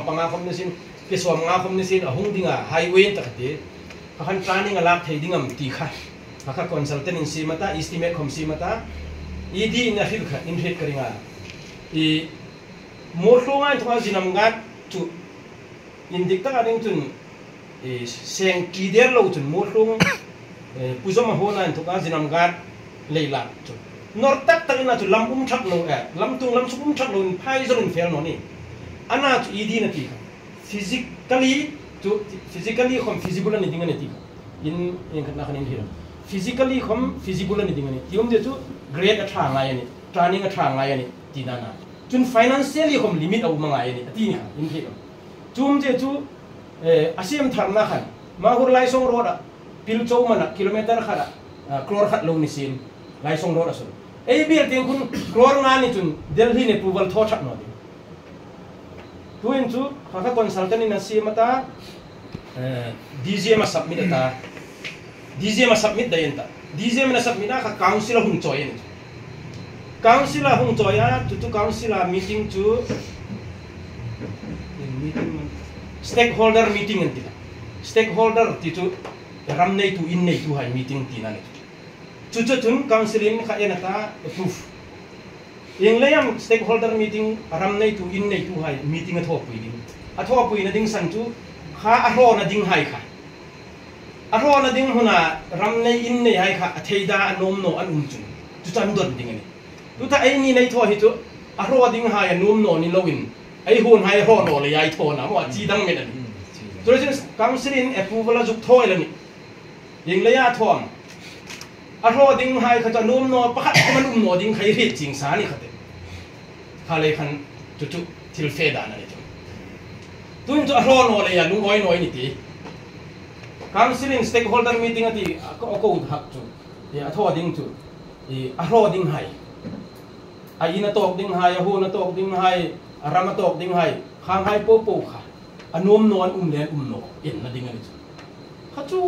panga khom nisin ke som nga khom nisin ahung dinga highway takati kan training lak heading ti kha kha consultant in si mata estimate khom si mata edi in a hil kha in hit karinga morlonga thwa jinam gat tu indik ta ading tun seng kider lo tun morlong puzoma hona thwa jinam gat leila tu nor tak tangina tu lam thak no lam sukum thak no phai zon fer no ni ana tu edi na ti physically khom physical ni dinga ni ti in kana kan in hira physically khom physical ni dinga ni tiom je tu grade atha ngai ni training atha ngai ni tinana chun financially khom limit au mangai ni ati ni in hira chum je tu asim tharna khan ma hur lai song roda pil chou mana kilometer khara crore khat lo ni sim lai song roda so ei bir ting kun crore nga ni chun delhi ne approval tho thak no di tu in chu kha consultant in asimata DGM submit ata DGM submit da yenta DGM na submit na council hung choi ni council hung choi ya tu council meeting chu meeting stakeholder meeting anti stakeholder ti chu ram nei tu in nei tu hai meeting ti na ni chu tun councilin kha ena ta approve englayam stakeholder meeting ram nei tu in nei tu hai meeting a tho pui na ding san chu kha a ro na ding hai kha a ro na ding huna ram nei in nei hai kha theida anom no an chu chan dot ding ni tu ta ai ni nei tho hi chu a ro ding hai anom no ni lowin ai hun hai ro no le ai tho na mo chi dang me ni tu re council in approval juk thoi la ni englaya thom a ro ding hai kha cha anom no pakhat man no ding khai ri ching sa ni khate kha le khan chu thil fe da na ni tuin chu a ro no le ya lu oi noi ni ti council in stakeholder meeting ati ko hak chu a tho ding chu a ro ding hai a ina tok ding hai a hu na tok ding hai a ram tok ding hai khang hai po kha anom non len no in na ding ani kha chu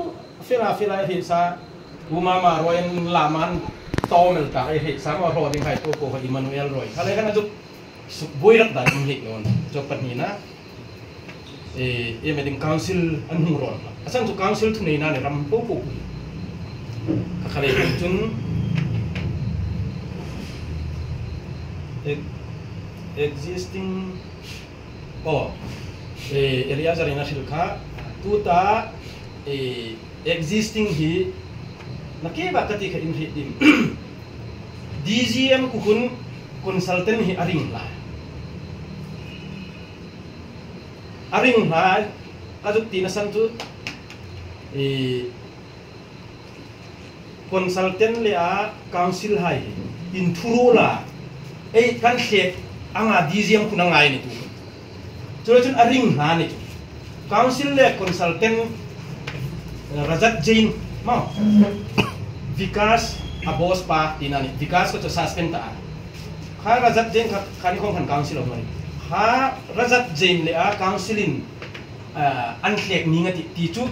fela he sa umama royen laman tomel ta he sa ma ro ding hai po kha Emmanuel Roy kha le kana chu boi rak da ding hik non cho patni na meding council an hung ron asan chu council thu nei na ne ram po ka khale chun existing area zarina silkha tuta existing hi nake ba kati kha in dim DGM kun consultant hi aring la kajuk tinasan tu consultant le a council hai in thuro la kan khet anga DGM kuna ngai ni tu chun aring la ni council le consultant Rajat Jain ma Vikas abos pa tinani Vikas ko to suspend ta kha Rajat Jain kha ni khong khan council of kha Rajat Jain le a councilin an khlek ni ngati ti chu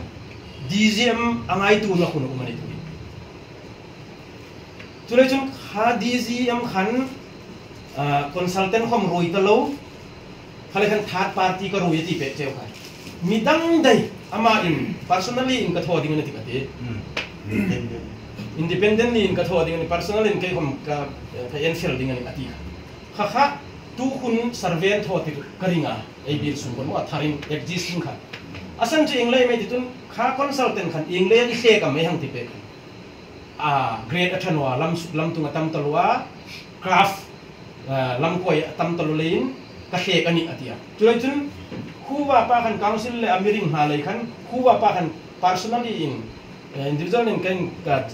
DGM angai tu na khunu mani tu chule chung kha DGM khan consultant khom roi ta lo khale khan third party ka roi ti pe cheu kha midang dai ama in personally in ka tho ding ni ti ka te independently in ka tho ding ni personally in kai khom ka enfel ding ni ati kha tu khun survey tho ti karinga ei bil sum kon wa tharin existing kha asan che englai me ti tun kha consultant khan englai ni se ka me hang ti pe grade athanwa lam tunga tam talwa craft lam koi tam talulein ka he ani atia chulai chun khuwa pa khan council le amiring ha lai khan khuwa pa khan personally in individual in kan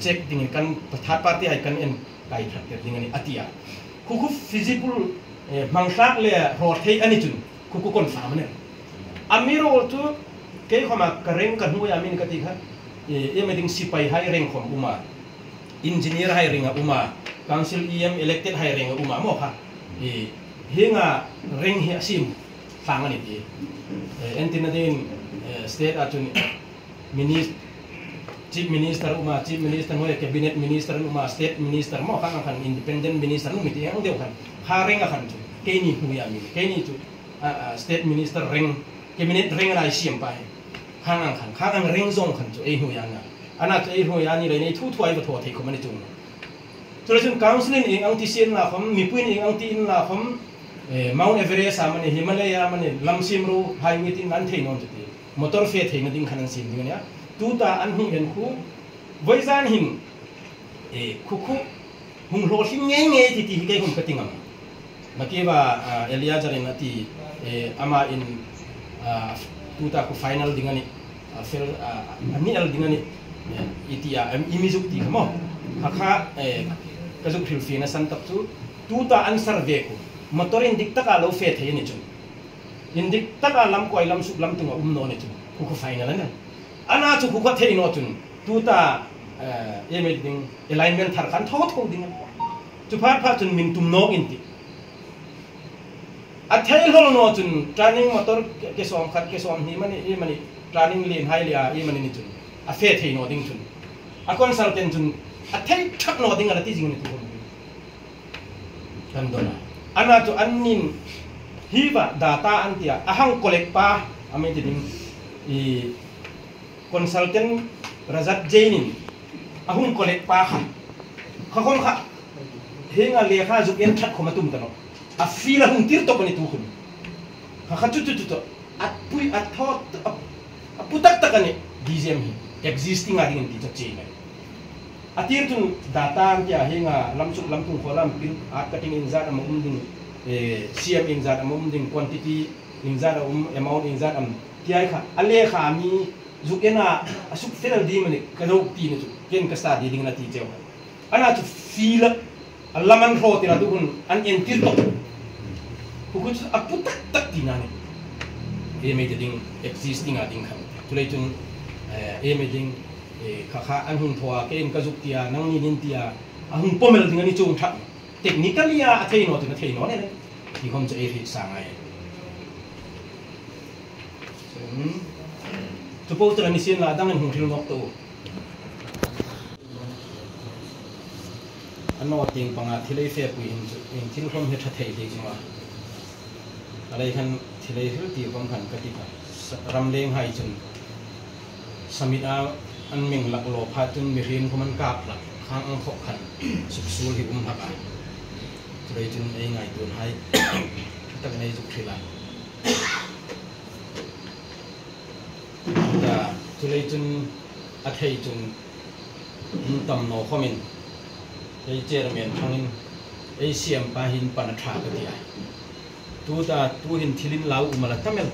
check ding kan third party hai kan en kai thak te ding ani atia khu physical mangsak le ro thei ani chun khu confirm ne amiro tu ke khoma kareng kan hu yamin ka ti kha meeting sipai hai reng khom uma engineer hai ringa uma council EM elected hai ringa uma mo kha hinga ring hi sim sang ani ti entinadin state atun minister chief minister mo cabinet minister uma state minister mo kan independent minister no miti ang deu kan haring akan tu keni huya mi keni tu state minister ring cabinet ring na sim pa kan ring zong kan tu huya nga ana tu huya ni le ni thu thuai ba tho thei ko mani tu tu le counseling ing ang ti sin na khom mi puin ing ang ti in na khom Mount Everest amane Himalaya amane lamsim ro highway tin an thei non ti motor fe thei na ding khanan sim ding ya tu ta an hung en khu voizan hing khu hung lo hing nge ti ti ke hung kating am makiba Elia jarin ati ama in tu ta ku final ding ani fel ani al ding ani itia imizuk ti mo hakha kazuk fil fi na san tap tu ta an survey ku motor indik taka lo fe thei ni chu indik taka lam koi lam suk lam tunga no ni chu ku final na ana chu ku thei no chun tu ta ding alignment thar kan tho ding chu pha chun min tum no in ti a thei hol no chun training motor ke som khat ke som hi mani training len hai lia mani ni chun a fe thei no ding chun a consultant chun a thei thak no ding ala ti jing ni tu kan dona ana tu annin hiba data antia ahang collect pa ame ding consultant Razat Jainin ahung collect pa kha khom kha hinga lekha juk en that khomatum tano a fila hung tir to pani tu khun kha chu at pui at thot a putak takani DGM hi existing ading ti chain atir tun data antia hinga lamsuk lamtung kholam pin at cutting in zat amum ding CM in zat amum ding quantity in zat amount in zat am tiai kha ale kha mi zukena asuk fel di mani kado ti ni ken ka sta di ding na ti jew ana tu fila alaman ro tira tu kun an entir to ku aputak tak dinani me ding existing ading khan tulai tun me ding kha an hun thoa ken ka zuk tia nang ni nin tia ahung pomel ding ani chung thak technically ya athei no tu thei no ne ki khom che ri sangai tu pau tra ni sin la dang hung thil nok tu anno ting panga thilei fe pui in thil khom he tha thei de chuma alai khan thilei hil ti khom khan ka ti ka ram leng hai chun samita an ming lak lo pha chun mi rin khoman kap lak khang ang khok khan suk sul hi ha ka thilei chun ei ngai tun hai tak nei juk thila tulai chun athei chun tam no khomin ei chairman thangin ei siam pa hin pan tha ka dia tu hin thilin lau umala tamel